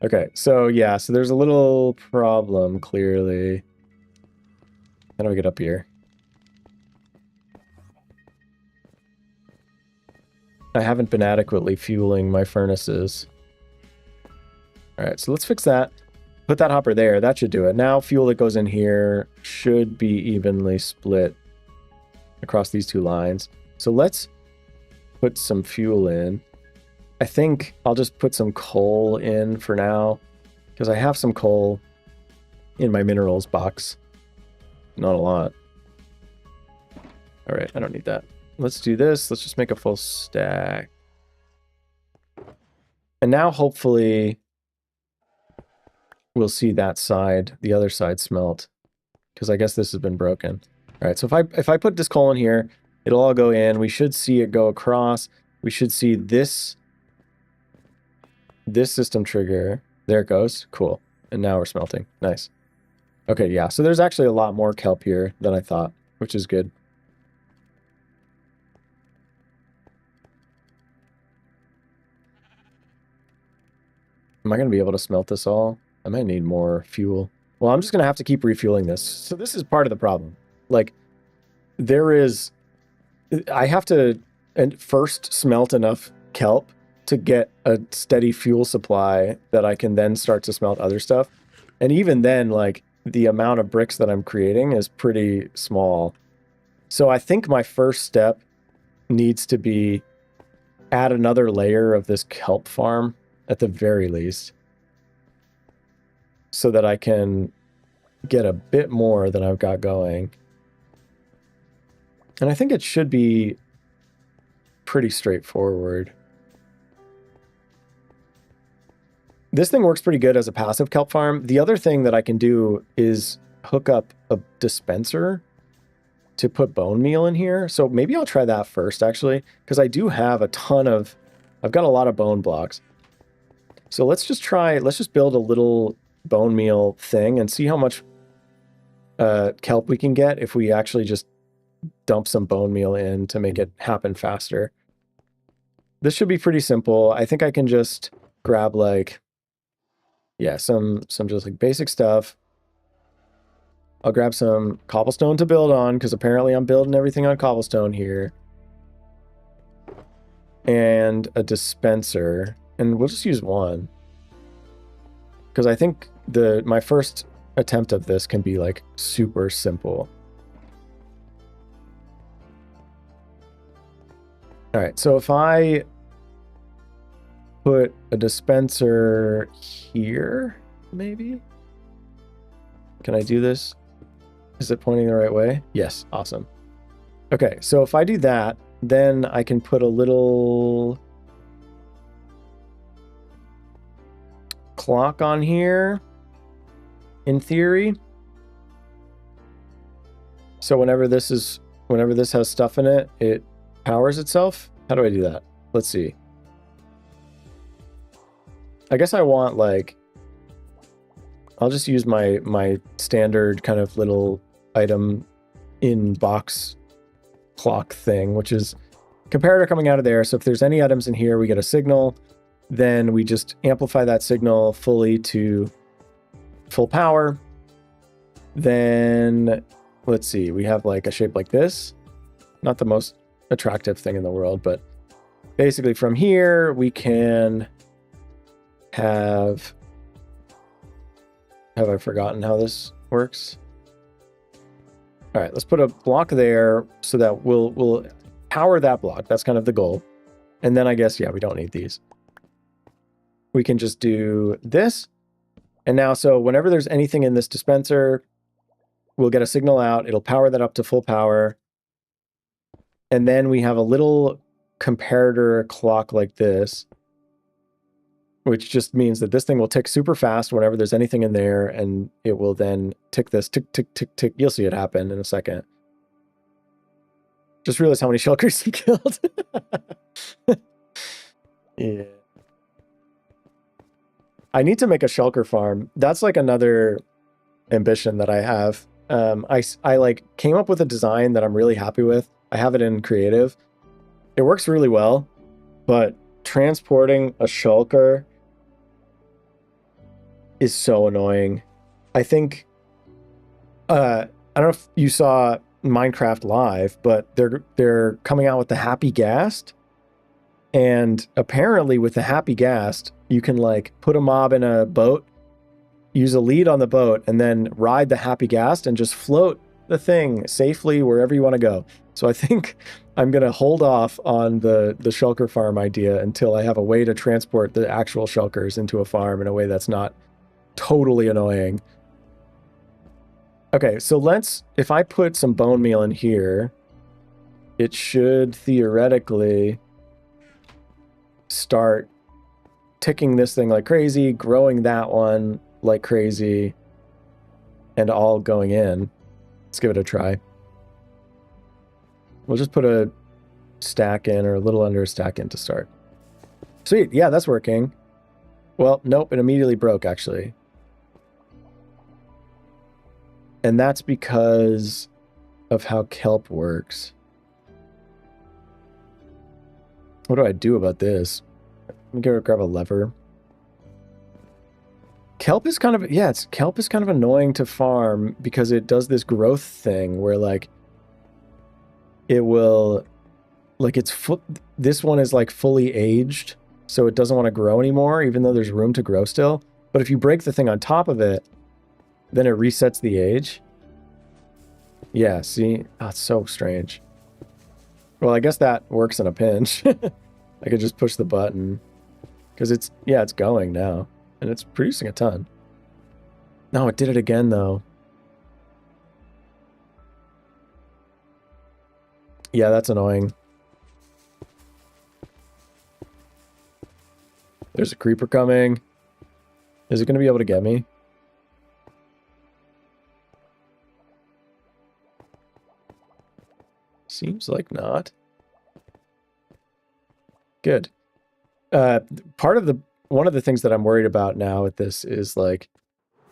Okay, so yeah, so there's a little problem, clearly. How do I get up here? I haven't been adequately fueling my furnaces. Alright, so let's fix that. Put that hopper there, that should do it. Now fuel that goes in here should be evenly split across these two lines. So let's put some fuel in. I think I'll just put some coal in for now, because I have some coal in my minerals box. Not a lot. All right, I don't need that. Let's do this. Let's just make a full stack. And now hopefully we'll see that side, the other side smelt, because I guess this has been broken. All right, so if I put this coal in here, it'll all go in. We should see it go across. We should see this system trigger. There it goes. Cool. And now we're smelting. Nice. Okay, yeah. So there's actually a lot more kelp here than I thought, which is good. Am I going to be able to smelt this all? I might need more fuel. Well, I'm just going to have to keep refueling this. So this is part of the problem. Like, I have to first smelt enough kelp to get a steady fuel supply that I can then start to smelt other stuff. And even then, like, the amount of bricks that I'm creating is pretty small. So I think my first step needs to be add another layer of this kelp farm at the very least, so that I can get a bit more than I've got going. And I think it should be pretty straightforward. This thing works pretty good as a passive kelp farm. The other thing that I can do is hook up a dispenser to put bone meal in here. So maybe I'll try that first, actually, because I do have a ton of... I've got a lot of bone blocks. So let's just build a little bone meal thing and see how much kelp we can get if we actually just dump some bone meal in to make it happen faster. This should be pretty simple. I think I can just grab like, yeah, some just like basic stuff. I'll grab some cobblestone to build on, because apparently I'm building everything on cobblestone here. And a dispenser. And we'll just use one. Because I think my first attempt of this can be like super simple. All right, so if I put a dispenser here, maybe? Can I do this? Is it pointing the right way? Yes, awesome. Okay, so if I do that, then I can put a little clock on here, in theory. So whenever this has stuff in it, it powers itself. How do I do that? Let's see. I guess I want like, I'll just use my standard kind of little item in box clock thing, which is comparator coming out of there. So if there's any items in here, we get a signal, then we just amplify that signal fully to full power. Then let's see, we have like a shape like this. Not the most attractive thing in the world, but basically from here we can have I forgotten how this works? All right, let's put a block there so that we'll power that block. That's kind of the goal. And then I guess, yeah, we don't need these. We can just do this. And now, so whenever there's anything in this dispenser, we'll get a signal out. It'll power that up to full power. And then we have a little comparator clock like this, which just means that this thing will tick super fast whenever there's anything in there, and it will then tick this, tick, tick, tick, tick. You'll see it happen in a second. Just realized how many shulkers you killed. Yeah. I need to make a shulker farm. That's like another ambition that I have. I like came up with a design that I'm really happy with. I have it in creative. It works really well, but transporting a shulker is so annoying. I think I don't know if you saw Minecraft Live, but they're coming out with the Happy Ghast, and apparently with the Happy Ghast you can like put a mob in a boat, use a lead on the boat, and then ride the Happy Ghast and just float the thing safely wherever you want to go. So I think I'm gonna hold off on the shulker farm idea until I have a way to transport the actual shulkers into a farm in a way that's not totally annoying. Okay, so if I put some bone meal in here, it should theoretically start ticking this thing like crazy, growing that one like crazy, and all going in. Let's give it a try. We'll just put a stack in, or a little under a stack in to start. Sweet, yeah, that's working. Well, nope, it immediately broke, actually. And that's because of how kelp works. What do I do about this? Let me go grab a lever. Kelp is kind of, yeah, kelp is kind of annoying to farm because it does this growth thing where like it will, like this one is like fully aged so it doesn't want to grow anymore, even though there's room to grow still. But if you break the thing on top of it, then it resets the age. Yeah, see? Oh, it's so strange. Well, I guess that works in a pinch. I could just push the button. Because it's going now. And it's producing a ton. No, it did it again, though. Yeah, that's annoying. There's a creeper coming. Is it going to be able to get me? Seems like not. Good. One of the things that I'm worried about now with this is like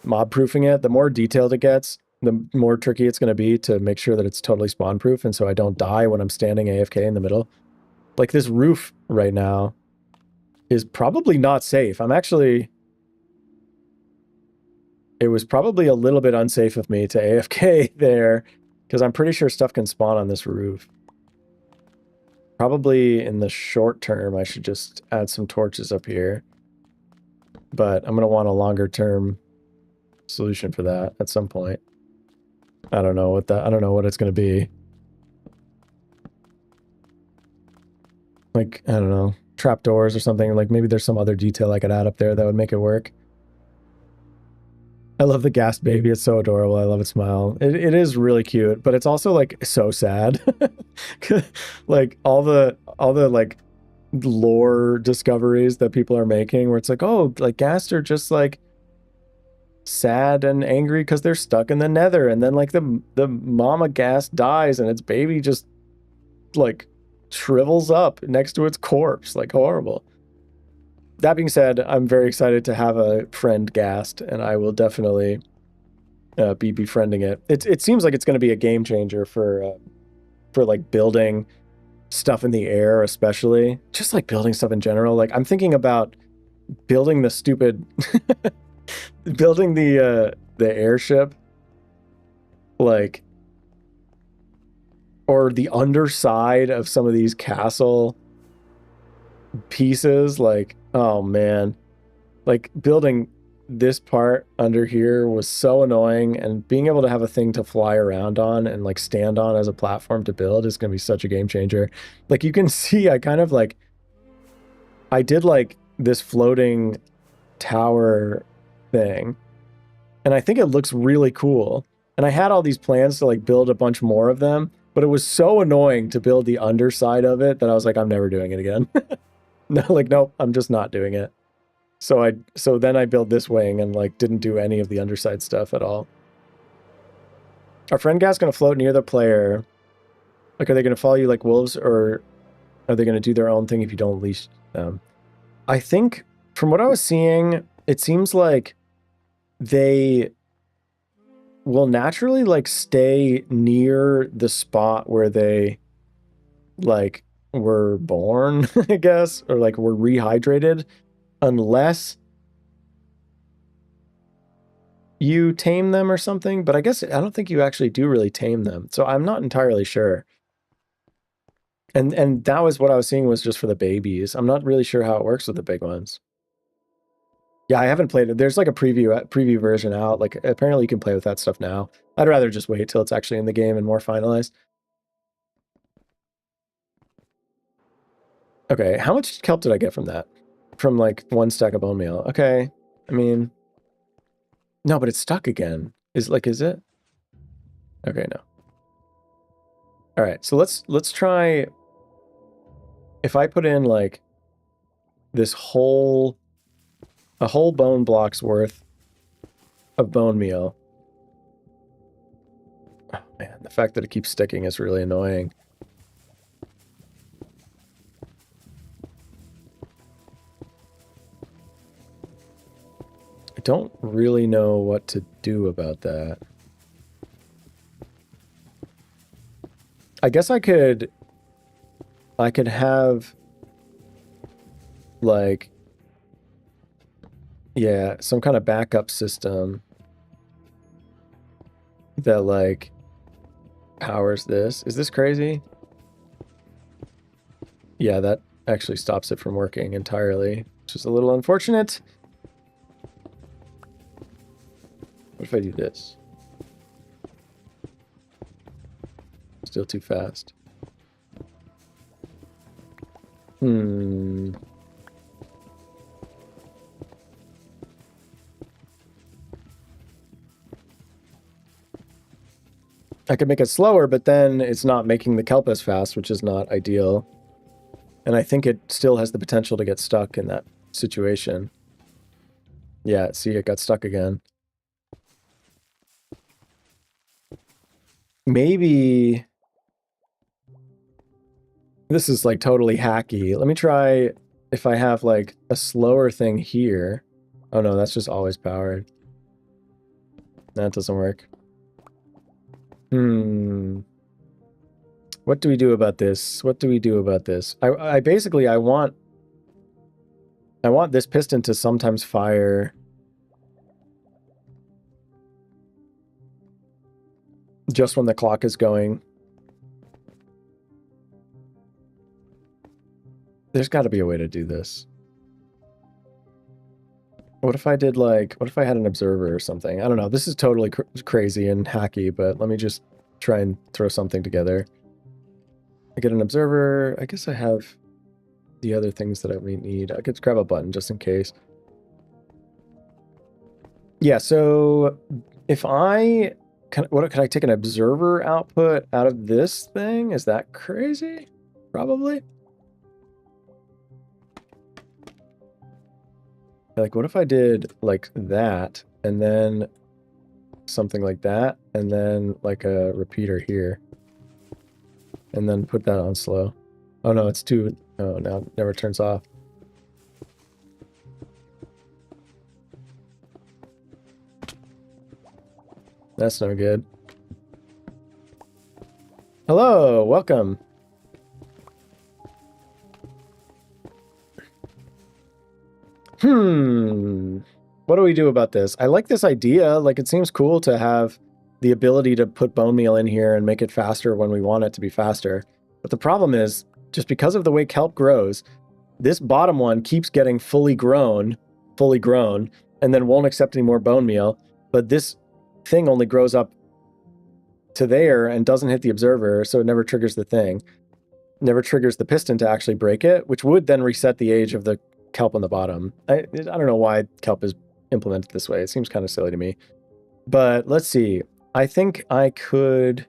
mob proofing it. The more detailed it gets, the more tricky it's going to be to make sure that it's totally spawn proof, and so I don't die when I'm standing AFK in the middle. Like this roof right now is probably not safe. It was probably a little bit unsafe of me to AFK there, because I'm pretty sure stuff can spawn on this roof. Probably in the short term, I should just add some torches up here. But I'm going to want a longer term solution for that at some point. I don't know what it's going to be. Like, I don't know, trapdoors or something. Like maybe there's some other detail I could add up there that would make it work. I love the ghast baby. It's so adorable. I love its smile. It is really cute, but it's also like so sad. Like all the like lore discoveries that people are making where it's like, oh, like ghasts are just like sad and angry because they're stuck in the nether, and then like the mama ghast dies and its baby just like shrivels up next to its corpse. Like horrible. That being said, I'm very excited to have a friend ghast, and I will definitely be befriending it. It seems like it's going to be a game changer for like building stuff in the air, especially just like building stuff in general. Like I'm thinking about building the stupid building the airship, like, or the underside of some of these castle pieces. Like, oh man, like building this part under here was so annoying, and being able to have a thing to fly around on and like stand on as a platform to build is going to be such a game changer. Like you can see, I kind of like, I did like this floating tower thing, and I think it looks really cool. And I had all these plans to like build a bunch more of them, but it was so annoying to build the underside of it that I was like, I'm never doing it again. No, like, nope, I'm just not doing it. So then I built this wing and like didn't do any of the underside stuff at all. Our friend ghast gonna float near the player. Like, are they gonna follow you like wolves, or are they gonna do their own thing if you don't leash them? I think from what I was seeing, it seems like they will naturally like stay near the spot where they like were born, I guess, or like were rehydrated, unless you tame them or something. But I guess I don't think you actually do really tame them, so I'm not entirely sure. And that was what I was seeing, was just for the babies. I'm not really sure how it works with the big ones. Yeah, I haven't played it. There's like a preview version out. Like apparently you can play with that stuff now. I'd rather just wait till it's actually in the game and more finalized. Okay, how much kelp did I get from that? From like 1 stack of bone meal. Okay, I mean, no, but it's stuck again. Is it? Okay, no. All right, so let's try. If I put in like this a whole bone block's worth of bone meal. Oh man, the fact that it keeps sticking is really annoying. I don't really know what to do about that. I guess I could have like, yeah, some kind of backup system that like powers this. Is this crazy? Yeah, that actually stops it from working entirely, which is a little unfortunate. What if I do this? Still too fast. I could make it slower, but then it's not making the kelp as fast, which is not ideal. And I think it still has the potential to get stuck in that situation. Yeah, see, it got stuck again. Maybe... This is like totally hacky. Let me try if I have like a slower thing here. Oh no, that's just always powered. That doesn't work. What do we do about this? What do we do about this? I basically, I want this piston to sometimes fire just when the clock is going. There's got to be a way to do this. What if I did like, what if I had an observer or something? I don't know. This is totally crazy and hacky, but let me just try and throw something together. I get an observer. I guess I have the other things that I may need. I could grab a button just in case. Yeah, so if I... Can I take an observer output out of this thing? Is that crazy? Probably. Like, what if I did like that, and then something like that, and then like a repeater here, and then put that on slow? Oh no, it's too... Oh, now it never turns off. That's no good. Hello, welcome. What do we do about this? I like this idea. Like, it seems cool to have the ability to put bone meal in here and make it faster when we want it to be faster. But the problem is, just because of the way kelp grows, this bottom one keeps getting fully grown, and then won't accept any more bone meal. But this thing only grows up to there and doesn't hit the observer, so it never triggers the thing. Never triggers the piston to actually break it, which would then reset the age of the kelp on the bottom. I don't know why kelp is implemented this way. It seems kind of silly to me. But let's see. I think I could...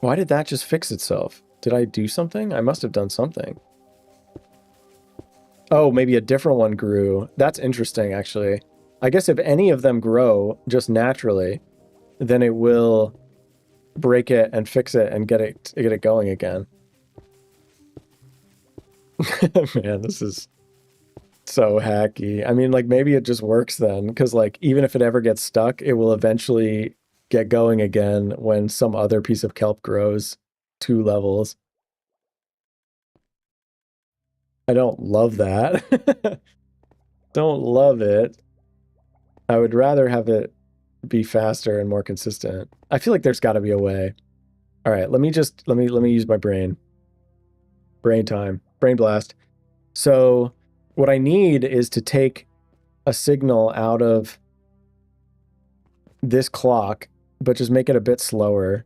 Why did that just fix itself? Did I do something? I must have done something. Oh, maybe a different one grew. That's interesting, actually. I guess if any of them grow just naturally, then it will break it and fix it and get it going again. Man, this is so hacky. I mean, like, maybe it just works then, because like even if it ever gets stuck, it will eventually get going again when some other piece of kelp grows 2 levels. I don't love that. Don't love it. I would rather have it be faster and more consistent. I feel like there's got to be a way. All right, let me use my brain. Brain time. Brain blast. So what I need is to take a signal out of this clock, but just make it a bit slower.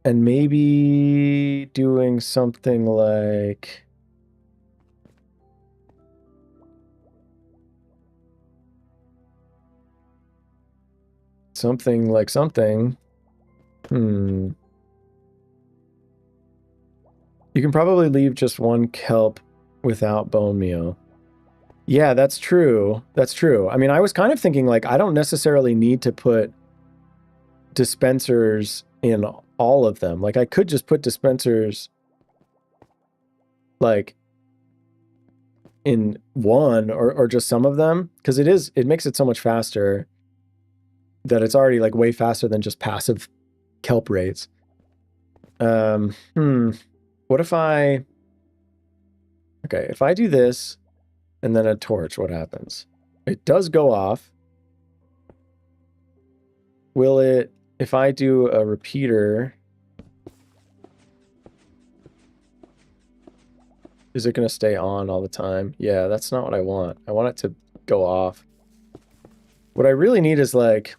And maybe doing something like... Something like something. You can probably leave just one kelp without bone meal. Yeah, that's true. That's true. I mean, I was kind of thinking, like, I don't necessarily need to put dispensers in all of them. Like, I could just put dispensers, like, in one or just some of them. Because it makes it so much faster that it's already, like, way faster than just passive kelp rates. What if I... Okay, if I do this and then a torch, what happens? It does go off. Will it if I do a repeater, is it going to stay on all the time? Yeah, that's not what I want. I want it to go off. What I really need is like,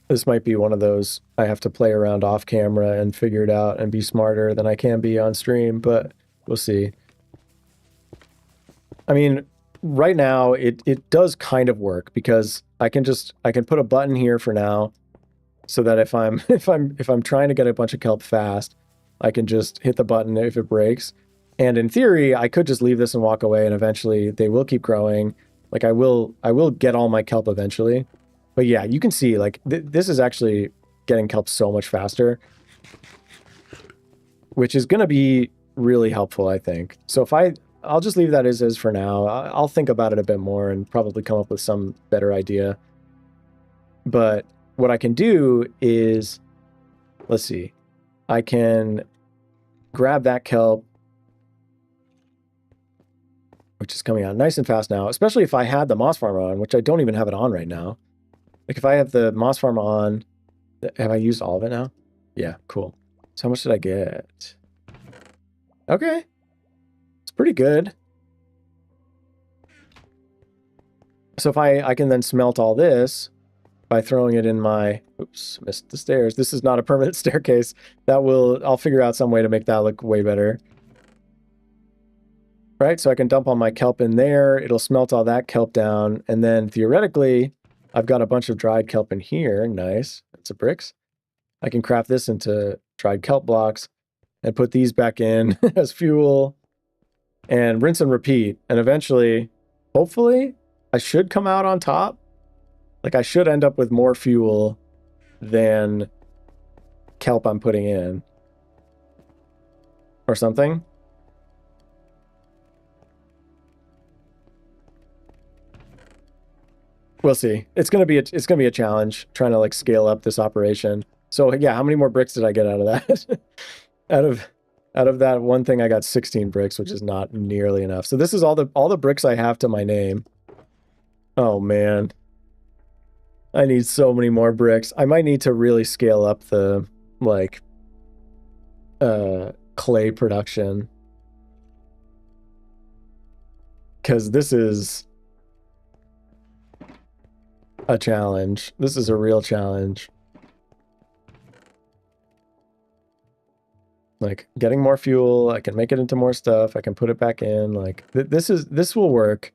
this might be one of those I have to play around off camera and figure it out and be smarter than I can be on stream, but we'll see. I mean, right now it does kind of work because I can put a button here for now so that if I'm trying to get a bunch of kelp fast, I can just hit the button if it breaks. And in theory, I could just leave this and walk away and eventually they will keep growing. Like I will get all my kelp eventually. But yeah, you can see like this is actually getting kelp so much faster, which is going to be really helpful, I think. So if I'll just leave that as is for now. I'll think about it a bit more and probably come up with some better idea. But what I can do is, let's see, I can grab that kelp, which is coming out nice and fast now, especially if I had the moss farm on, which I don't even have it on right now. Like if I have the moss farm on, have I used all of it now? Yeah, cool. So how much did I get? Okay. It's pretty good. So if I can then smelt all this by throwing it in my, oops, missed the stairs. This is not a permanent staircase. I'll figure out some way to make that look way better. Right, so I can dump all my kelp in there. It'll smelt all that kelp down. And then theoretically, I've got a bunch of dried kelp in here. Nice. That's a bricks. I can craft this into dried kelp blocks and put these back in as fuel and rinse and repeat. And eventually, hopefully, I should come out on top. Like I should end up with more fuel than kelp I'm putting in or something. We'll see. It's gonna be a challenge trying to like scale up this operation. So yeah, how many more bricks did I get out of that? out of that one thing, I got 16 bricks, which is not nearly enough. So this is all the bricks I have to my name. Oh man, I need so many more bricks. I might need to really scale up the like clay production because this is a challenge. This is a real challenge. Like getting more fuel, I can make it into more stuff. I can put it back in. Like this will work.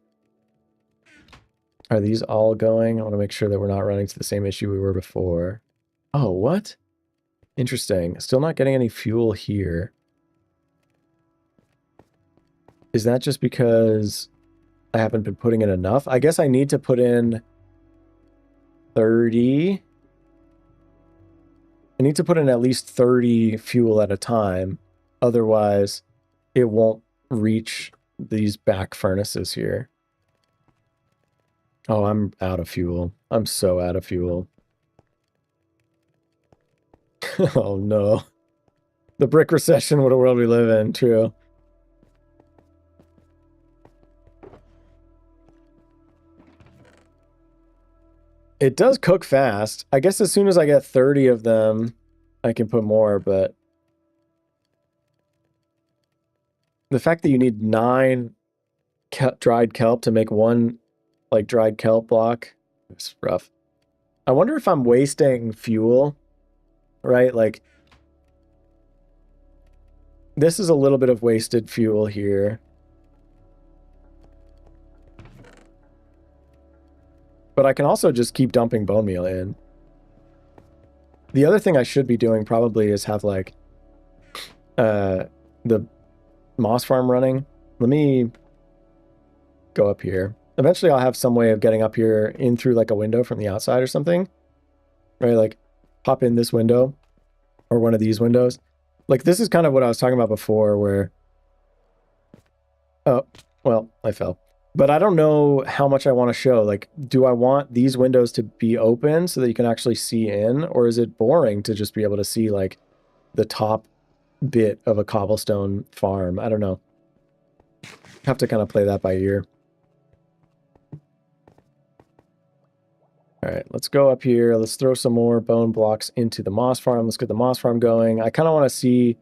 Are these all going? I want to make sure that we're not running into the same issue we were before. Oh, what? Interesting. Still not getting any fuel here. Is that just because I haven't been putting in enough? I guess I need to put in 30. I need to put in at least 30 fuel at a time. Otherwise, it won't reach these back furnaces here. Oh, I'm out of fuel. I'm so out of fuel. Oh no. The brick recession, what a world we live in, true. It does cook fast. I guess as soon as I get 30 of them, I can put more, but the fact that you need 9 dried kelp to make one like dried kelp block is rough. I wonder if I'm wasting fuel, right? Like this is a little bit of wasted fuel here. But I can also just keep dumping bone meal in. The other thing I should be doing probably is have like the moss farm running. Let me go up here. Eventually I'll have some way of getting up here in through like a window from the outside or something. Right, like pop in this window or one of these windows. Like this is kind of what I was talking about before where... Oh, well, I fell. But I don't know how much I want to show. Like, do I want these windows to be open so that you can actually see in? Or is it boring to just be able to see, like, the top bit of a cobblestone farm? I don't know. Have to kind of play that by ear. All right, let's go up here. Let's throw some more bone blocks into the moss farm. Let's get the moss farm going. I kind of want to see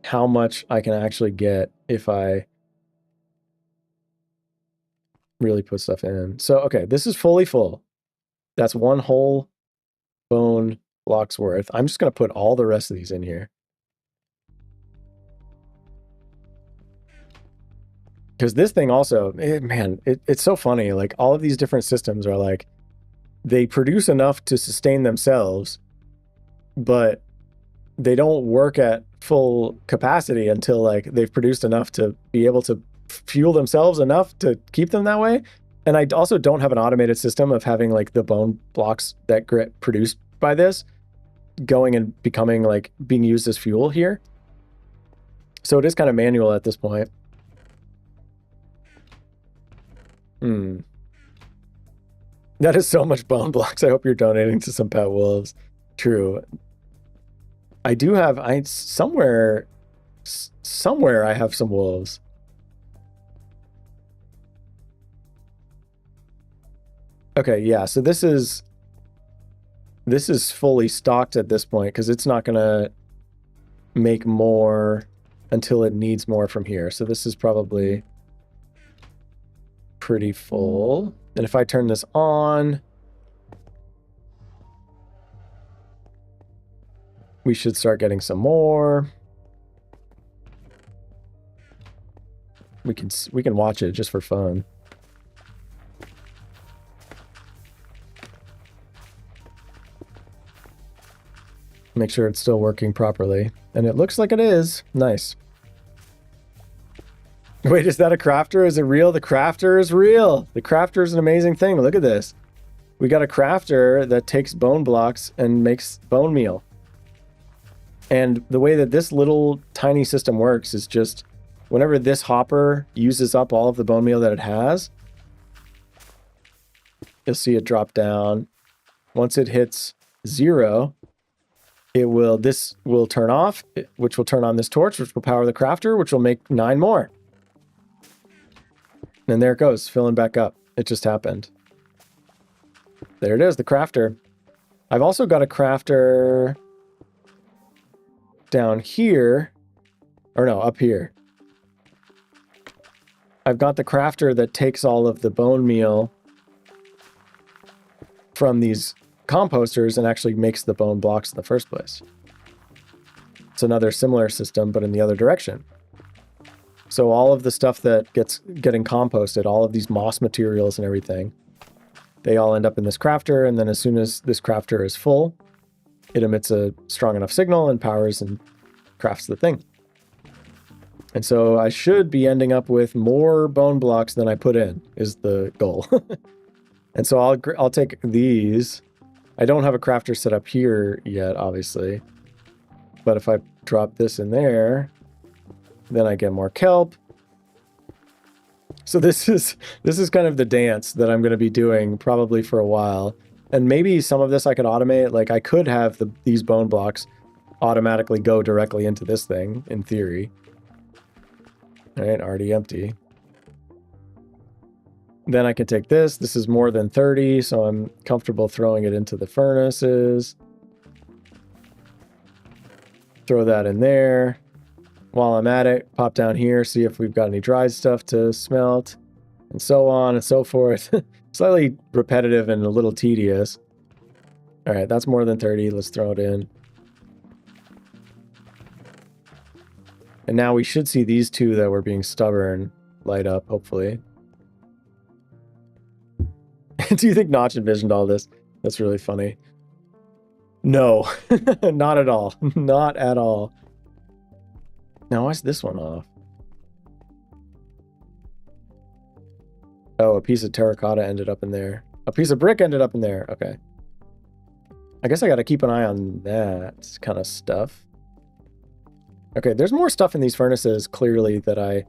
how much I can actually get if I really put stuff in. So, okay, this is fully full. That's one whole bone block's worth. I'm just going to put all the rest of these in here. Because this thing also, it's so funny. Like, all of these different systems are like, they produce enough to sustain themselves, but they don't work at full capacity until like they've produced enough to be able to fuel themselves enough to keep them that way. And I also don't have an automated system of having like the bone blocks that get produced by this going and becoming like being used as fuel here. So it is kind of manual at this point. That is so much bone blocks. I hope you're donating to some pet wolves. True. I do have, somewhere I have some wolves. Okay, yeah, so this is fully stocked at this point because it's not gonna make more until it needs more from here. So this is probably pretty full. And if I turn this on, we should start getting some more. We can watch it just for fun. Make sure it's still working properly. And it looks like it is. Nice. Wait, is that a crafter? Is it real? The crafter is real. The crafter is an amazing thing. Look at this. We got a crafter that takes bone blocks and makes bone meal. And the way that this little tiny system works is just whenever this hopper uses up all of the bone meal that it has, you'll see it drop down. Once it hits 0, this will turn off, which will turn on this torch, which will power the crafter, which will make 9 more. And there it goes, filling back up. It just happened. There it is, the crafter. I've also got a crafter down here, or no, up here. I've got the crafter that takes all of the bone meal from these composters and actually makes the bone blocks in the first place. It's another similar system, but in the other direction. So all of the stuff that getting composted, all of these moss materials and everything, they all end up in this crafter, and then as soon as this crafter is full, it emits a strong enough signal and powers and crafts the thing. And so I should be ending up with more bone blocks than I put in, is the goal. And so I'll take these. I don't have a crafter set up here yet, obviously. But if I drop this in there, then I get more kelp. So this is kind of the dance that I'm going to be doing probably for a while. And maybe some of this I could automate. Like I could have these bone blocks automatically go directly into this thing, in theory. All right, already empty. Then I can take this. This is more than 30, so I'm comfortable throwing it into the furnaces. Throw that in there. While I'm at it, pop down here, see if we've got any dried stuff to smelt, and so on and so forth. Slightly repetitive and a little tedious. All right, that's more than 30. Let's throw it in. And now we should see these two that were being stubborn light up, hopefully. Do you think Notch envisioned all this? That's really funny. No, not at all. Not at all. Now, why's this one off? Oh, a piece of terracotta ended up in there. A piece of brick ended up in there. Okay. I guess I got to keep an eye on that kind of stuff. Okay, there's more stuff in these furnaces, clearly, that I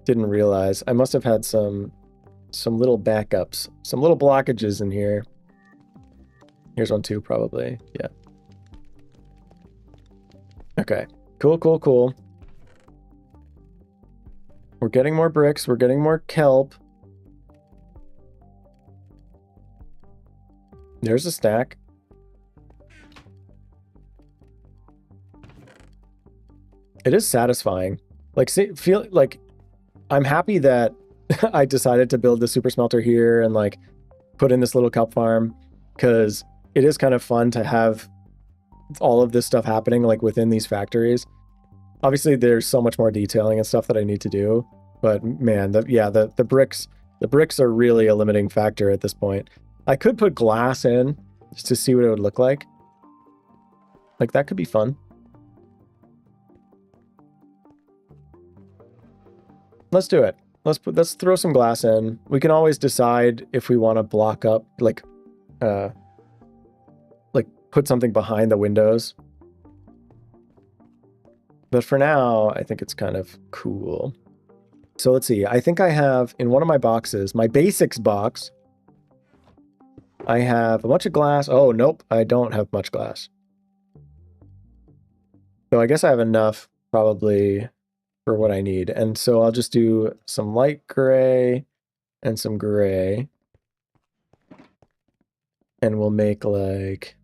didn't realize. I must have had some little backups, some little blockages in here. Here's one too, probably. Yeah. Okay. Cool, cool, cool. We're getting more bricks. We're getting more kelp. There's a stack. It is satisfying. Like, feel like I'm happy that I decided to build the super smelter here and like put in this little cup farm, because it is kind of fun to have all of this stuff happening like within these factories. Obviously, there's so much more detailing and stuff that I need to do, but man, the bricks are really a limiting factor at this point. I could put glass in just to see what it would look like. Like, that could be fun. Let's do it. Let's throw some glass in. We can always decide if we want to block up, like put something behind the windows. But for now, I think it's kind of cool. So let's see. I think I have in one of my boxes, my basics box, I have a bunch of glass. Oh, nope, I don't have much glass. So I guess I have enough probably for what I need. And so I'll just do some light gray and some gray. And we'll make like,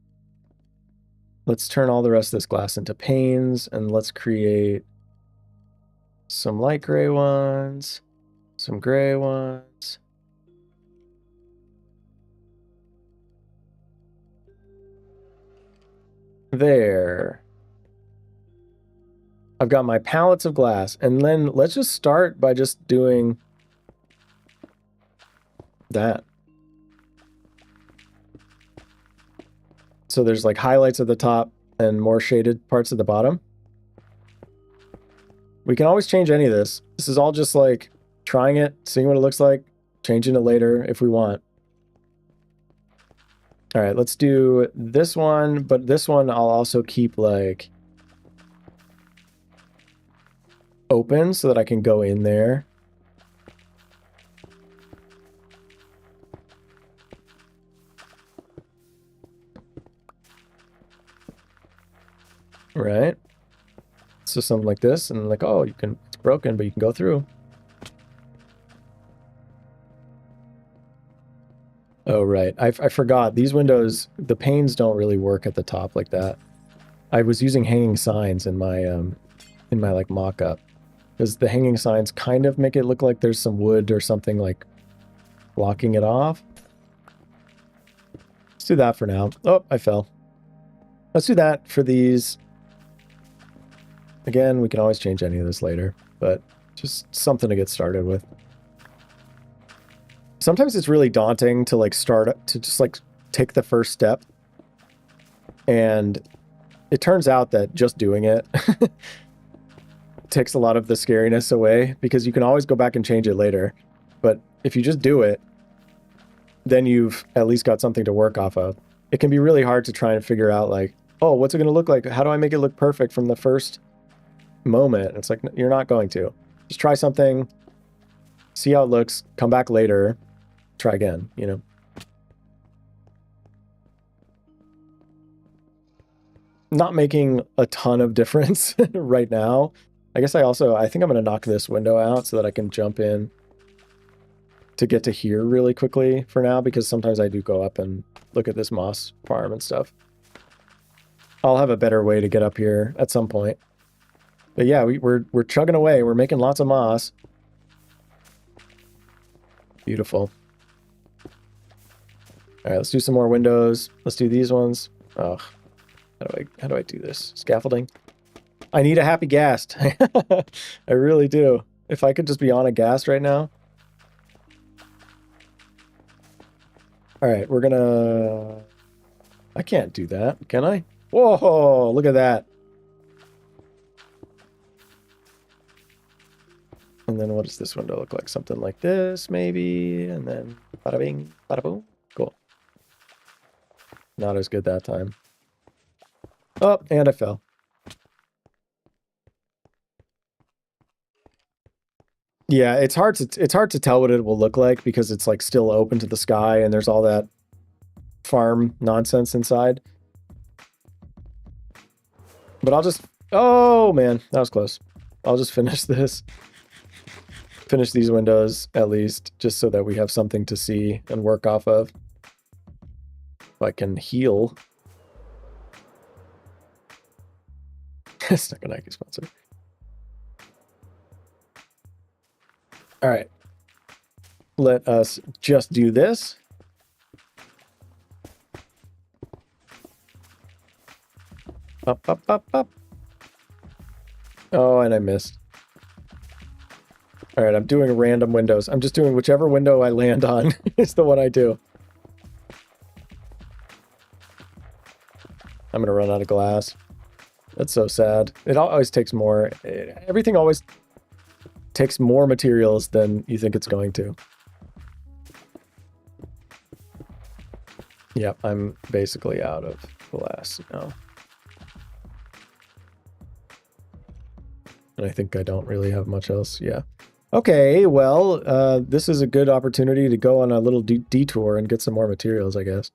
let's turn all the rest of this glass into panes, and let's create some light gray ones, some gray ones. There. I've got my pallets of glass, and then let's just start by just doing that. So there's like highlights at the top and more shaded parts at the bottom. We can always change any of this. This is all just like trying it, seeing what it looks like, changing it later if we want. All right, let's do this one, but this one I'll also keep like open so that I can go in there. Right. So something like this, and like, oh, it's broken, but you can go through. Oh, right. I forgot. These windows, the panes don't really work at the top like that. I was using hanging signs in my like mock-up, because the hanging signs kind of make it look like there's some wood or something like blocking it off. Let's do that for now. Oh, I fell. Let's do that for these. Again, we can always change any of this later, but just something to get started with. Sometimes it's really daunting to like just like take the first step. And it turns out that just doing it takes a lot of the scariness away, because you can always go back and change it later. But if you just do it, then you've at least got something to work off of. It can be really hard to try and figure out like, oh, what's it going to look like? How do I make it look perfect from the first moment? It's like, you're not going to. Just try something, see how it looks, come back later, try again, you know? Not making a ton of difference right now. I guess I think I'm going to knock this window out so that I can jump in to get to here really quickly for now, because sometimes I do go up and look at this moss farm and stuff. I'll have a better way to get up here at some point. But yeah, we're chugging away. We're making lots of moss. Beautiful. All right, let's do some more windows. Let's do these ones. Oh, how do I do this? Scaffolding. I need a happy ghast. I really do. If I could just be on a ghast right now. All right, we're gonna... I can't do that, can I? Whoa, look at that. And then what does this window look like? Something like this, maybe. And then bada bing, bada boom. Cool. Not as good that time. Oh, and I fell. Yeah, it's hard to tell what it will look like, because it's like still open to the sky and there's all that farm nonsense inside. But I'll just... Oh, man, that was close. I'll just finish this. Finish these windows, at least, just so that we have something to see and work off of. If I can heal. It's not a Nike sponsor. All right. Let us just do this. Up, up, up, up. Oh, and I missed. All right, I'm doing random windows. I'm just doing whichever window I land on is the one I do. I'm going to run out of glass. That's so sad. It always takes more. Everything always takes more materials than you think it's going to. Yep, I'm basically out of glass now. And I think I don't really have much else. Yeah. Okay, well, this is a good opportunity to go on a little detour and get some more materials, I guess.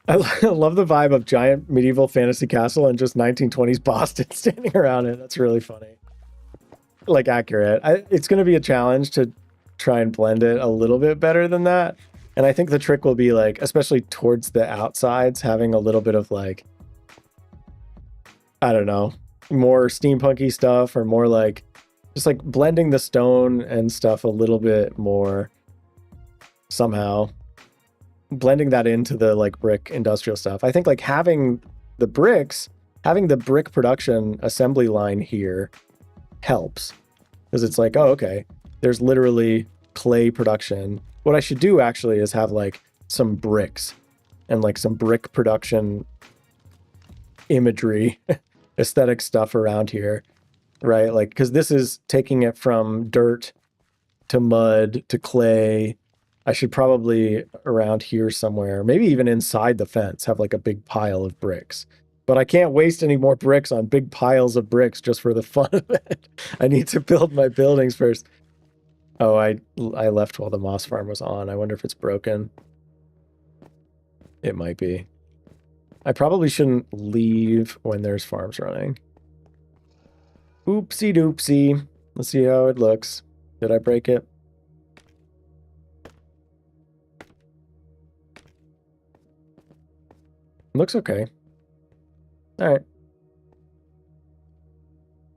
I love the vibe of giant medieval fantasy castle and just 1920s Boston standing around it. That's really funny. Like, accurate. It's going to be a challenge to try and blend it a little bit better than that. And I think the trick will be, like, especially towards the outsides, having a little bit of, like, I don't know, more steampunky stuff, or more like just like blending the stone and stuff a little bit more somehow, blending that into the like brick industrial stuff. I think like having the brick production assembly line here helps, because it's like, oh, okay, there's literally clay production. What I should do actually is have like some bricks and like some brick production imagery aesthetic stuff around here, right? Like, because this is taking it from dirt to mud to clay. I should probably around here somewhere, maybe even inside the fence, have like a big pile of bricks. But I can't waste any more bricks on big piles of bricks just for the fun of it. I need to build my buildings first. Oh, I left while the moss farm was on. I wonder if it's broken. It might be. I probably shouldn't leave when there's farms running. Oopsie doopsie. Let's see how it looks. Did I break it? Looks okay. All right.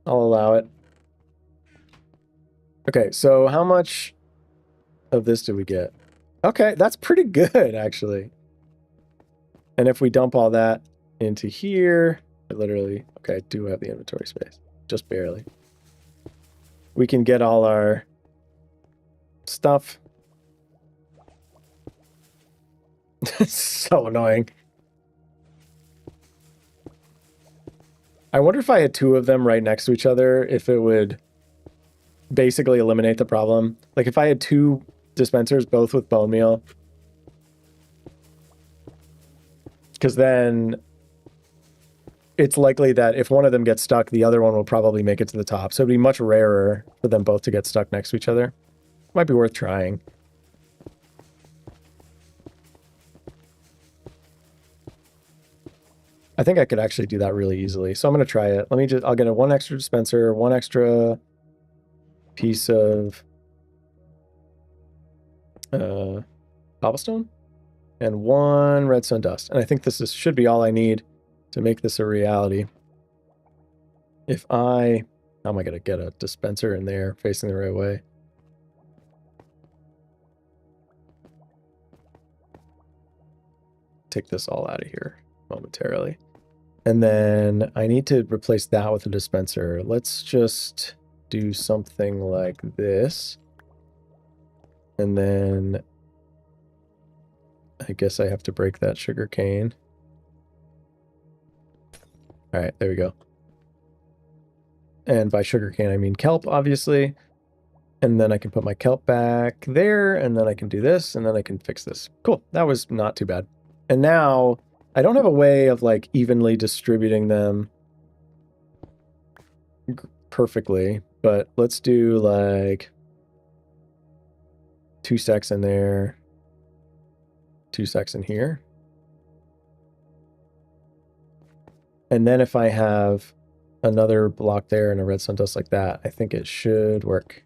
I'll allow it. Okay, so how much of this do we get? Okay, that's pretty good, actually. And if we dump all that into here, I literally, okay, I do have the inventory space, just barely. We can get all our stuff. So annoying. I wonder if I had two of them right next to each other, if it would basically eliminate the problem. Like if I had two dispensers, both with bone meal, because then it's likely that if one of them gets stuck, the other one will probably make it to the top. So it'd be much rarer for them both to get stuck next to each other. Might be worth trying. I think I could actually do that really easily. So I'm going to try it. I'll get one extra dispenser, one extra piece of cobblestone, and one redstone dust. And I think this should be all I need to make this a reality. How am I going to get a dispenser in there facing the right way? Take this all out of here momentarily. And then I need to replace that with a dispenser. Let's just do something like this. And then I guess I have to break that sugar cane. All right, there we go. And by sugar cane, I mean kelp, obviously. And then I can put my kelp back there, and then I can do this, and then I can fix this. Cool, that was not too bad. And now I don't have a way of like evenly distributing them perfectly, but let's do like 2 stacks in there, 2 stacks in here. And then if I have another block there and a redstone dust like that, I think it should work.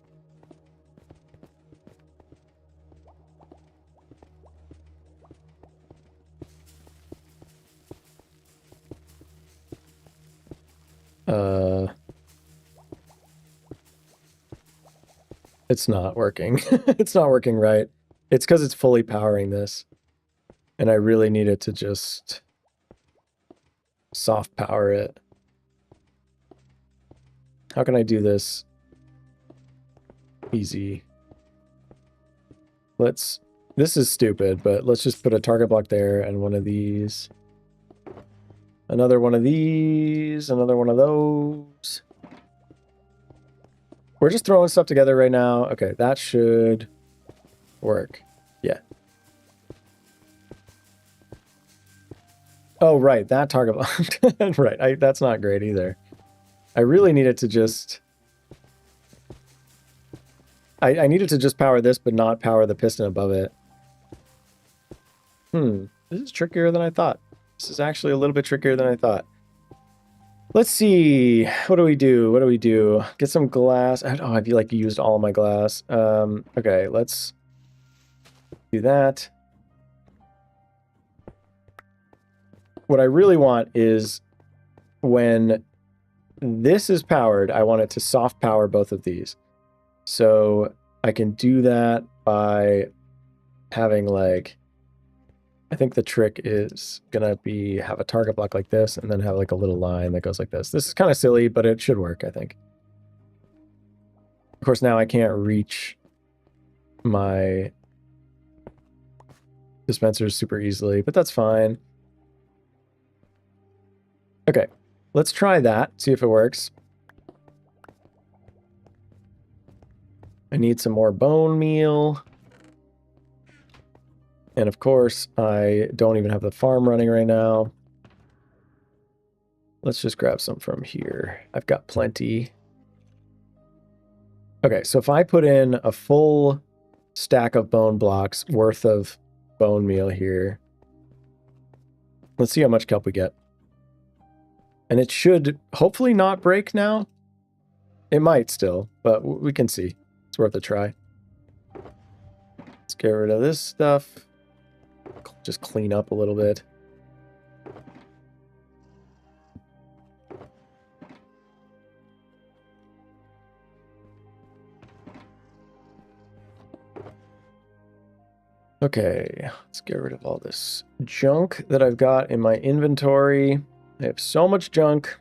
It's not working. It's not working right. It's because it's fully powering this. And I really need it to just soft power it. How can I do this easy? This is stupid, but let's just put a target block there and one of these. Another one of these, another one of those. We're just throwing stuff together right now. Okay, that should work. Yeah. Oh, right, that target block. Right, that's not great either. I really needed to just... I needed to just power this, but not power the piston above it. This is trickier than I thought. This is actually a little bit trickier than I thought. Let's see. What do we do? What do we do? Get some glass. Oh, I feel like you used all of my glass. Okay, let's do that. What I really want is when this is powered, I want it to soft power both of these. So I can do that by having like, I think the trick is gonna be have a target block like this and then have like a little line that goes like this. This is kind of silly, but it should work, I think. Of course, now I can't reach my dispensers super easily, but that's fine. Okay, let's try that, see if it works. I need some more bone meal. And of course, I don't even have the farm running right now. Let's just grab some from here. I've got plenty. Okay, so if I put in a full stack of bone blocks worth of bone meal here, let's see how much kelp we get. And it should hopefully not break now. It might still, but we can see. It's worth a try. Let's get rid of this stuff. Just clean up a little bit. Okay, let's get rid of all this junk that I've got in my inventory. I have so much junk.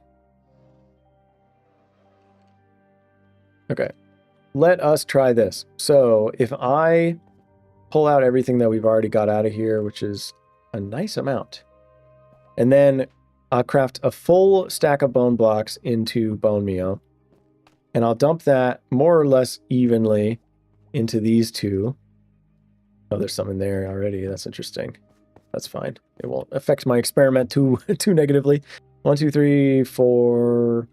Okay, let us try this. So if I pull out everything that we've already got out of here, which is a nice amount, and then I'll craft a full stack of bone blocks into bone meal, and I'll dump that more or less evenly into these two. Oh, there's some in there already. That's interesting. That's fine. It won't affect my experiment too negatively. 1, 2, 3, 4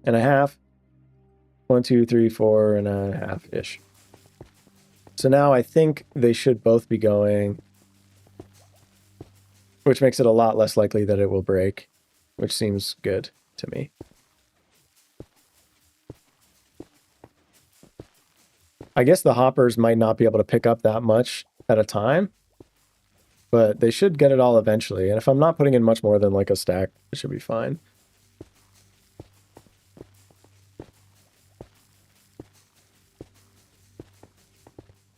and a half. 1, 2, 3, 4 and a half-ish. So now I think they should both be going, which makes it a lot less likely that it will break, which seems good to me. I guess the hoppers might not be able to pick up that much at a time, but they should get it all eventually. And if I'm not putting in much more than like a stack, it should be fine.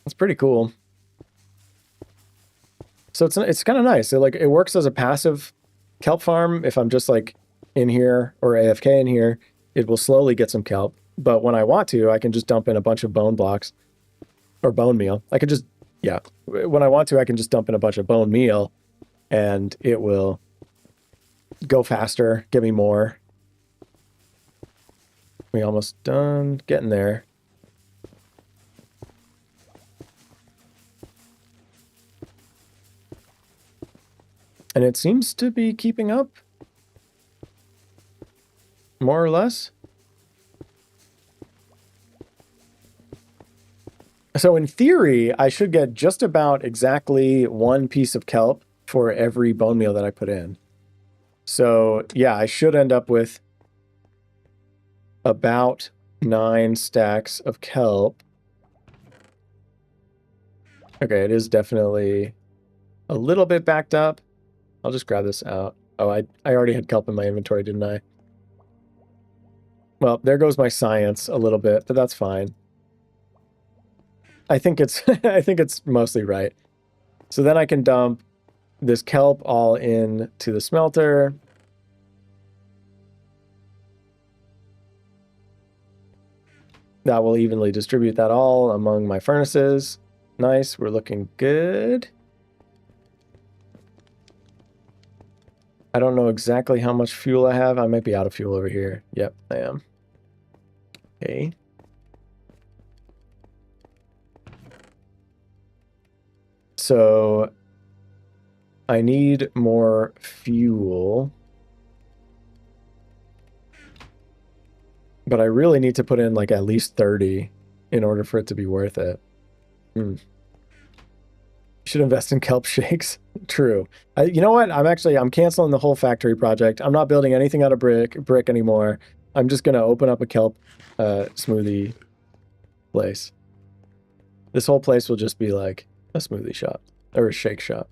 It's pretty cool. So it's kind of nice. It works as a passive kelp farm. If I'm just like in here or AFK in here, it will slowly get some kelp. But when I want to, I can just dump in a bunch of bone blocks or bone meal. I could just, yeah, when I want to, I can just dump in a bunch of bone meal and it will go faster, give me more. We almost done getting there. And it seems to be keeping up, more or less. So in theory, I should get just about exactly 1 piece of kelp for every bone meal that I put in. So yeah, I should end up with about 9 stacks of kelp. Okay, it is definitely a little bit backed up. I'll just grab this out. Oh, I already had kelp in my inventory, didn't I? Well, there goes my science a little bit, but that's fine. I think it's I think it's mostly right. So then I can dump this kelp all in to the smelter. That will evenly distribute that all among my furnaces. Nice, we're looking good. I don't know exactly how much fuel I have. I might be out of fuel over here. Yep, I am. Okay. So I need more fuel. But I really need to put in like at least 30 in order for it to be worth it. Should invest in kelp shakes. True. You know what? I'm canceling the whole factory project. I'm not building anything out of brick anymore. I'm just gonna open up a kelp smoothie place. This whole place will just be like a smoothie shop or a shake shop.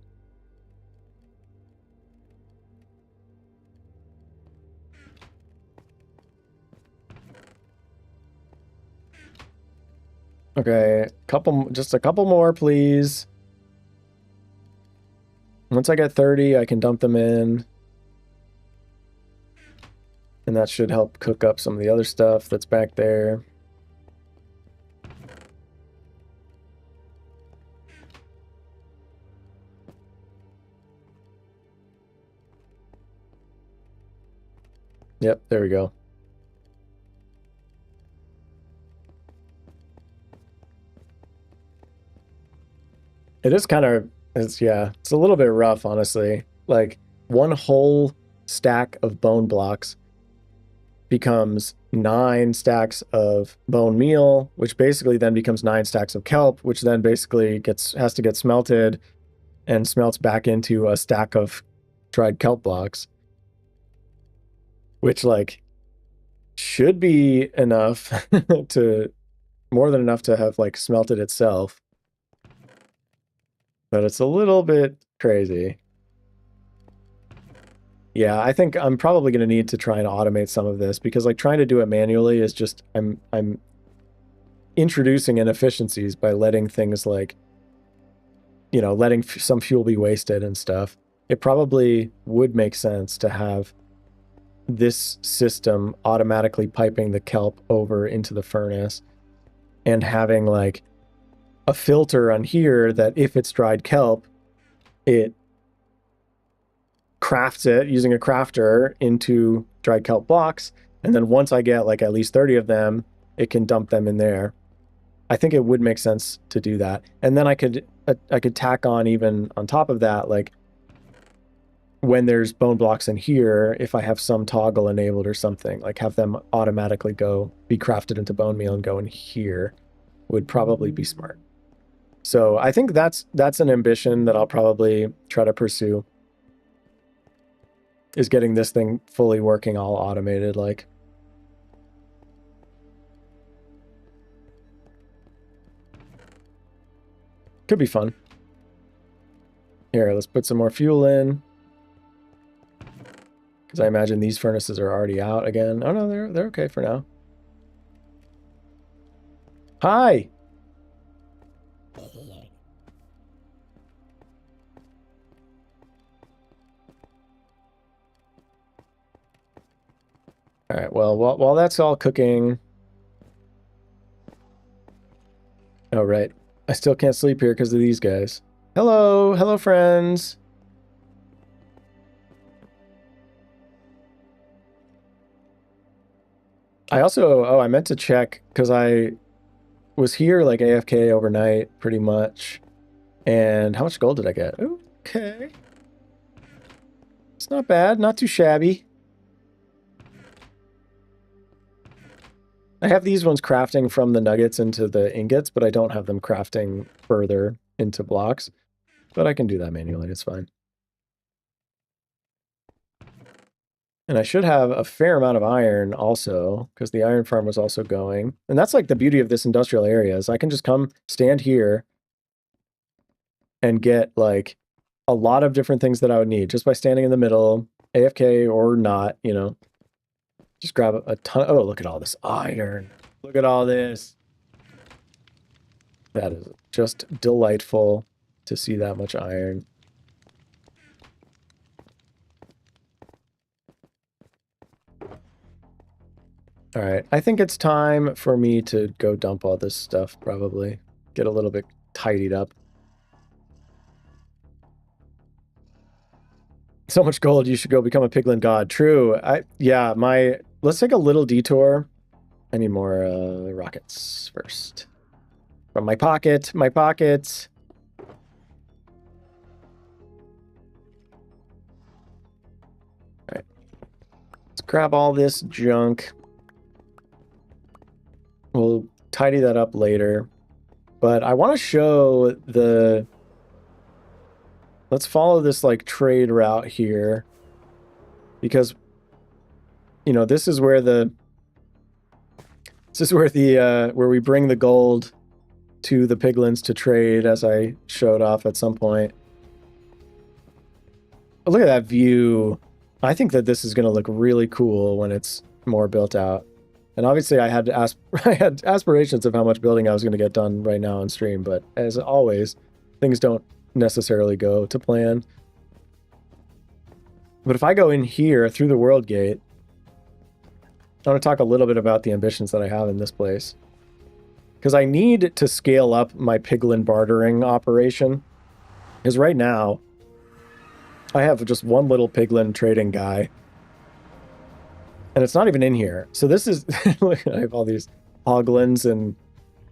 Okay, just a couple more, please. Once I get 30, I can dump them in. And that should help cook up some of the other stuff that's back there. Yep, there we go. It is kind of, it's a little bit rough, honestly. Like, one whole stack of bone blocks becomes 9 stacks of bone meal, which basically then becomes 9 stacks of kelp, which then basically has to get smelted and smelts back into a stack of dried kelp blocks, which like should be enough to more than enough to have like smelted itself. But it's a little bit crazy. Yeah, I think I'm probably going to need to try and automate some of this because like trying to do it manually is just I'm introducing inefficiencies by letting things like, you know, letting some fuel be wasted and stuff. It probably would make sense to have this system automatically piping the kelp over into the furnace and having like a filter on here that if it's dried kelp, it crafts it using a crafter into dried kelp blocks. And then once I get like at least 30 of them, it can dump them in there. I think it would make sense to do that. And then I could tack on even on top of that, like when there's bone blocks in here, if I have some toggle enabled or something, like have them automatically be crafted into bone meal and go in here would probably be smart. So I think that's an ambition that I'll probably try to pursue, is getting this thing fully working, all automated, like. Could be fun. Here, let's put some more fuel in. Because I imagine these furnaces are already out again. Oh no, they're okay for now. Hi! Alright, well, while that's all cooking... Oh, right. I still can't sleep here because of these guys. Hello! Hello, friends! I also... Oh, I meant to check, because I was here, like, AFK overnight, pretty much. And how much gold did I get? Okay. It's not bad. Not too shabby. I have these ones crafting from the nuggets into the ingots, but I don't have them crafting further into blocks. But I can do that manually, it's fine. And I should have a fair amount of iron also, because the iron farm was also going. And that's like the beauty of this industrial area, is I can just come stand here and get like a lot of different things that I would need just by standing in the middle, AFK or not, you know. Just grab a ton. Oh, look at all this iron. Look at all this. That is just delightful to see that much iron. All right, I think it's time for me to go dump all this stuff, probably. Get a little bit tidied up. So much gold, you should go become a piglin god. True. Yeah, let's take a little detour. I need more rockets first. From my pocket, my pockets. All right. Let's grab all this junk. We'll tidy that up later. But I want to show the... Let's follow this like trade route here. Because, you know, this is where the... This is where the where we bring the gold to the piglins to trade, as I showed off at some point. But look at that view. I think that this is going to look really cool when it's more built out. And obviously I had aspirations of how much building I was going to get done right now on stream, but as always, things don't necessarily go to plan. But if I go in here through the world gate, I want to talk a little bit about the ambitions that I have in this place. Because I need to scale up my piglin bartering operation. Because right now, I have just one little piglin trading guy. And it's not even in here. So this is... I have all these hoglins and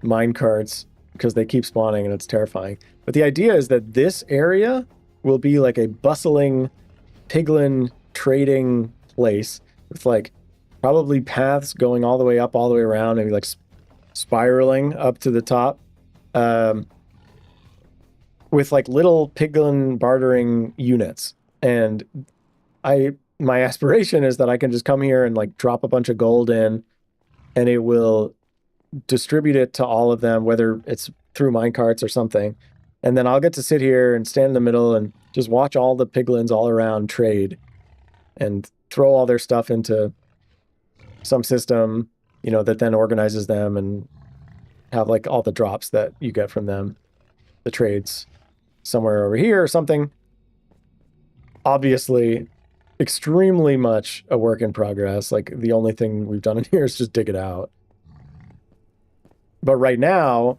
mine carts because they keep spawning and it's terrifying. But the idea is that this area will be like a bustling piglin trading place with like probably paths going all the way up, all the way around, maybe like spiraling up to the top. With like little piglin bartering units. And my aspiration is that I can just come here and like drop a bunch of gold in and it will distribute it to all of them, whether it's through minecarts or something. And then I'll get to sit here and stand in the middle and just watch all the piglins all around trade and throw all their stuff into some system, you know, that then organizes them and have like all the drops that you get from them, the trades somewhere over here or something. Obviously, extremely much a work in progress. Like the only thing we've done in here is just dig it out. But right now,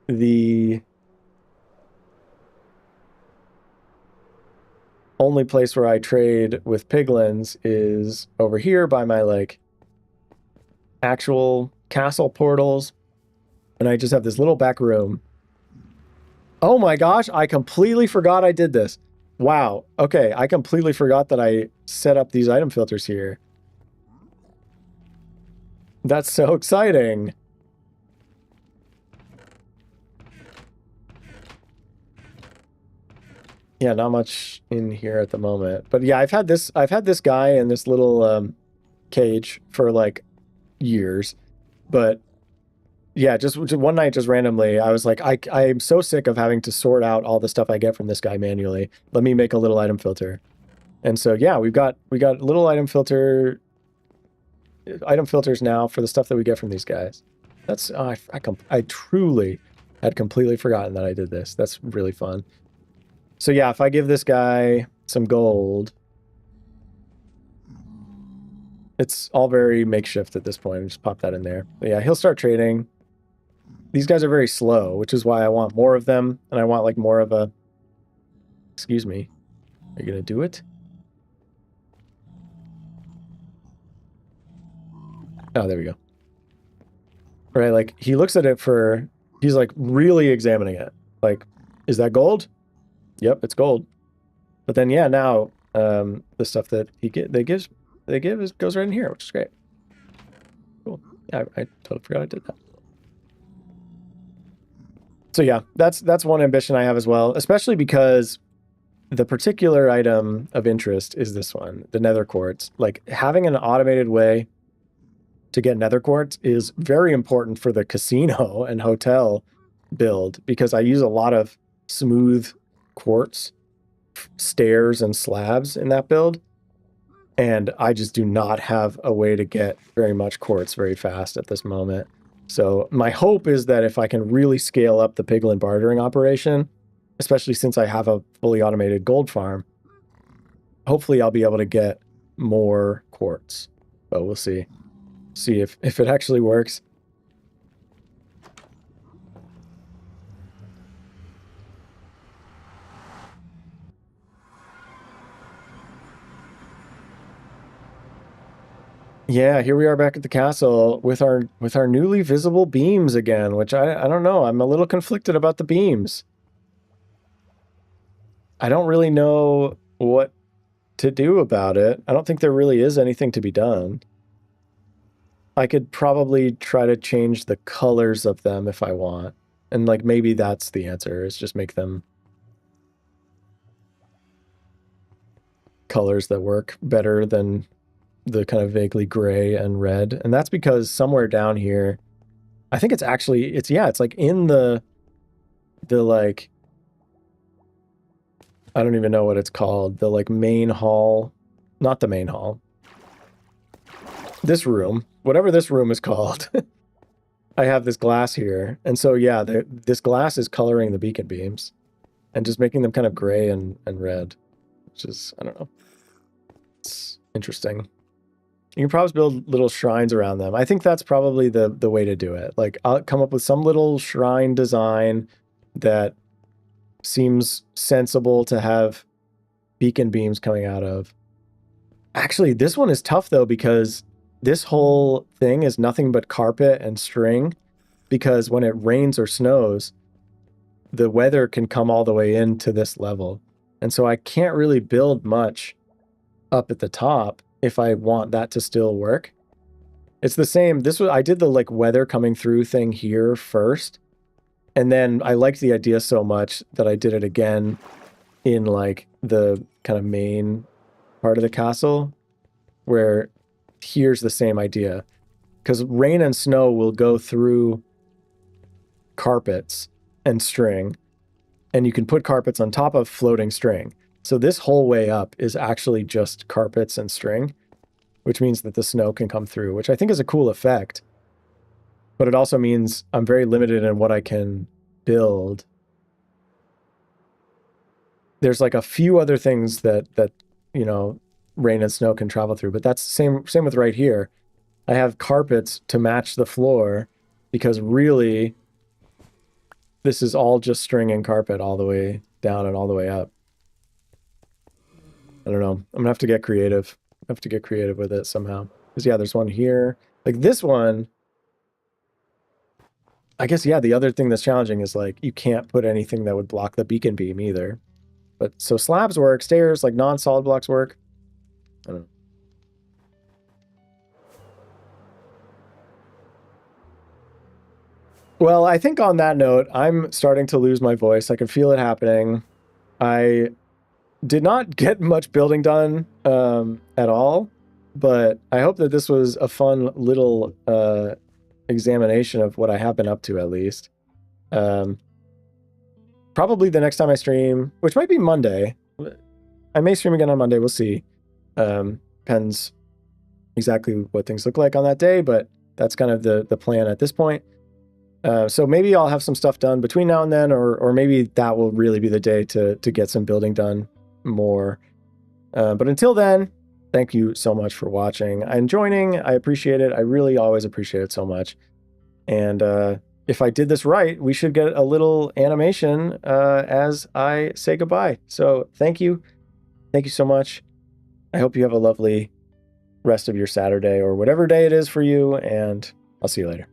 the only place where I trade with piglins is over here by my like actual castle portals. And I just have this little back room. Oh my gosh, I completely forgot I did this. Wow. Okay, I completely forgot that I set up these item filters here. That's so exciting. Yeah, not much in here at the moment. But yeah, I've had this guy in this little cage for like years. But yeah, just one night, just randomly, I was like, I am so sick of having to sort out all the stuff I get from this guy manually. Let me make a little item filter. And so yeah, we got little item filters now for the stuff that we get from these guys. That's I truly had completely forgotten that I did this. That's really fun. So yeah, if I give this guy some gold, it's all very makeshift at this point. Just pop that in there. But yeah, he'll start trading. These guys are very slow, which is why I want more of them, and I want like more of a... Excuse me. Are you gonna do it? Oh, there we go. Right, like, he looks at it for... He's like really examining it. Like, is that gold? Yep, it's gold. But then, yeah, now the stuff that they give goes right in here, which is great. Cool. Yeah, I totally forgot I did that. So yeah, that's one ambition I have as well, especially because the particular item of interest is this one, the nether quartz. Like having an automated way to get nether quartz is very important for the casino and hotel build because I use a lot of smooth quartz stairs and slabs in that build. And I just do not have a way to get very much quartz very fast at this moment. So my hope is that if I can really scale up the piglin bartering operation, especially since I have a fully automated gold farm, hopefully I'll be able to get more quartz. But we'll see. See if it actually works. Yeah, here we are back at the castle with our newly visible beams again, which I don't know. I'm a little conflicted about the beams. I don't really know what to do about it. I don't think there really is anything to be done. I could probably try to change the colors of them if I want. And like maybe that's the answer, is just make them colors that work better than the kind of vaguely gray and red. And that's because somewhere down here, I think it's actually, it's like in the like, I don't even know what it's called. The like main hall, not the main hall. This room, whatever this room is called. I have this glass here. And so, yeah, this glass is coloring the beacon beams and just making them kind of gray and red, which is, I don't know. It's interesting. You can probably build little shrines around them. I think that's probably the way to do it. Like, I'll come up with some little shrine design that seems sensible to have beacon beams coming out of. Actually, this one is tough, though, because this whole thing is nothing but carpet and string, because when it rains or snows, the weather can come all the way into this level. And so I can't really build much up at the top if I want that to still work. It's the same. I did the like weather coming through thing here first. And then I liked the idea so much that I did it again in like the kind of main part of the castle, where here's the same idea. Because rain and snow will go through carpets and string, and you can put carpets on top of floating string. So this whole way up is actually just carpets and string, which means that the snow can come through, which I think is a cool effect. But it also means I'm very limited in what I can build. There's like a few other things that you know, rain and snow can travel through, but that's same with right here. I have carpets to match the floor because really this is all just string and carpet all the way down and all the way up. I don't know. I'm gonna have to get creative. I have to get creative with it somehow. Because yeah, there's one here. Like this one, I guess, yeah, the other thing that's challenging is like you can't put anything that would block the beacon beam either. But so slabs work, stairs, like non-solid blocks work. I don't know. Well, I think on that note, I'm starting to lose my voice. I can feel it happening. I did not get much building done at all, but I hope that this was a fun little examination of what I have been up to, at least. Probably the next time I stream, which might be Monday. I may stream again on Monday, we'll see. Depends exactly what things look like on that day, but that's kind of the plan at this point. So maybe I'll have some stuff done between now and then, or maybe that will really be the day to get some building done more. But until then, thank you so much for watching and joining. I appreciate it. I really always appreciate it so much. And if I did this right, we should get a little animation as I say goodbye. So thank you. Thank you so much. I hope you have a lovely rest of your Saturday or whatever day it is for you, and I'll see you later.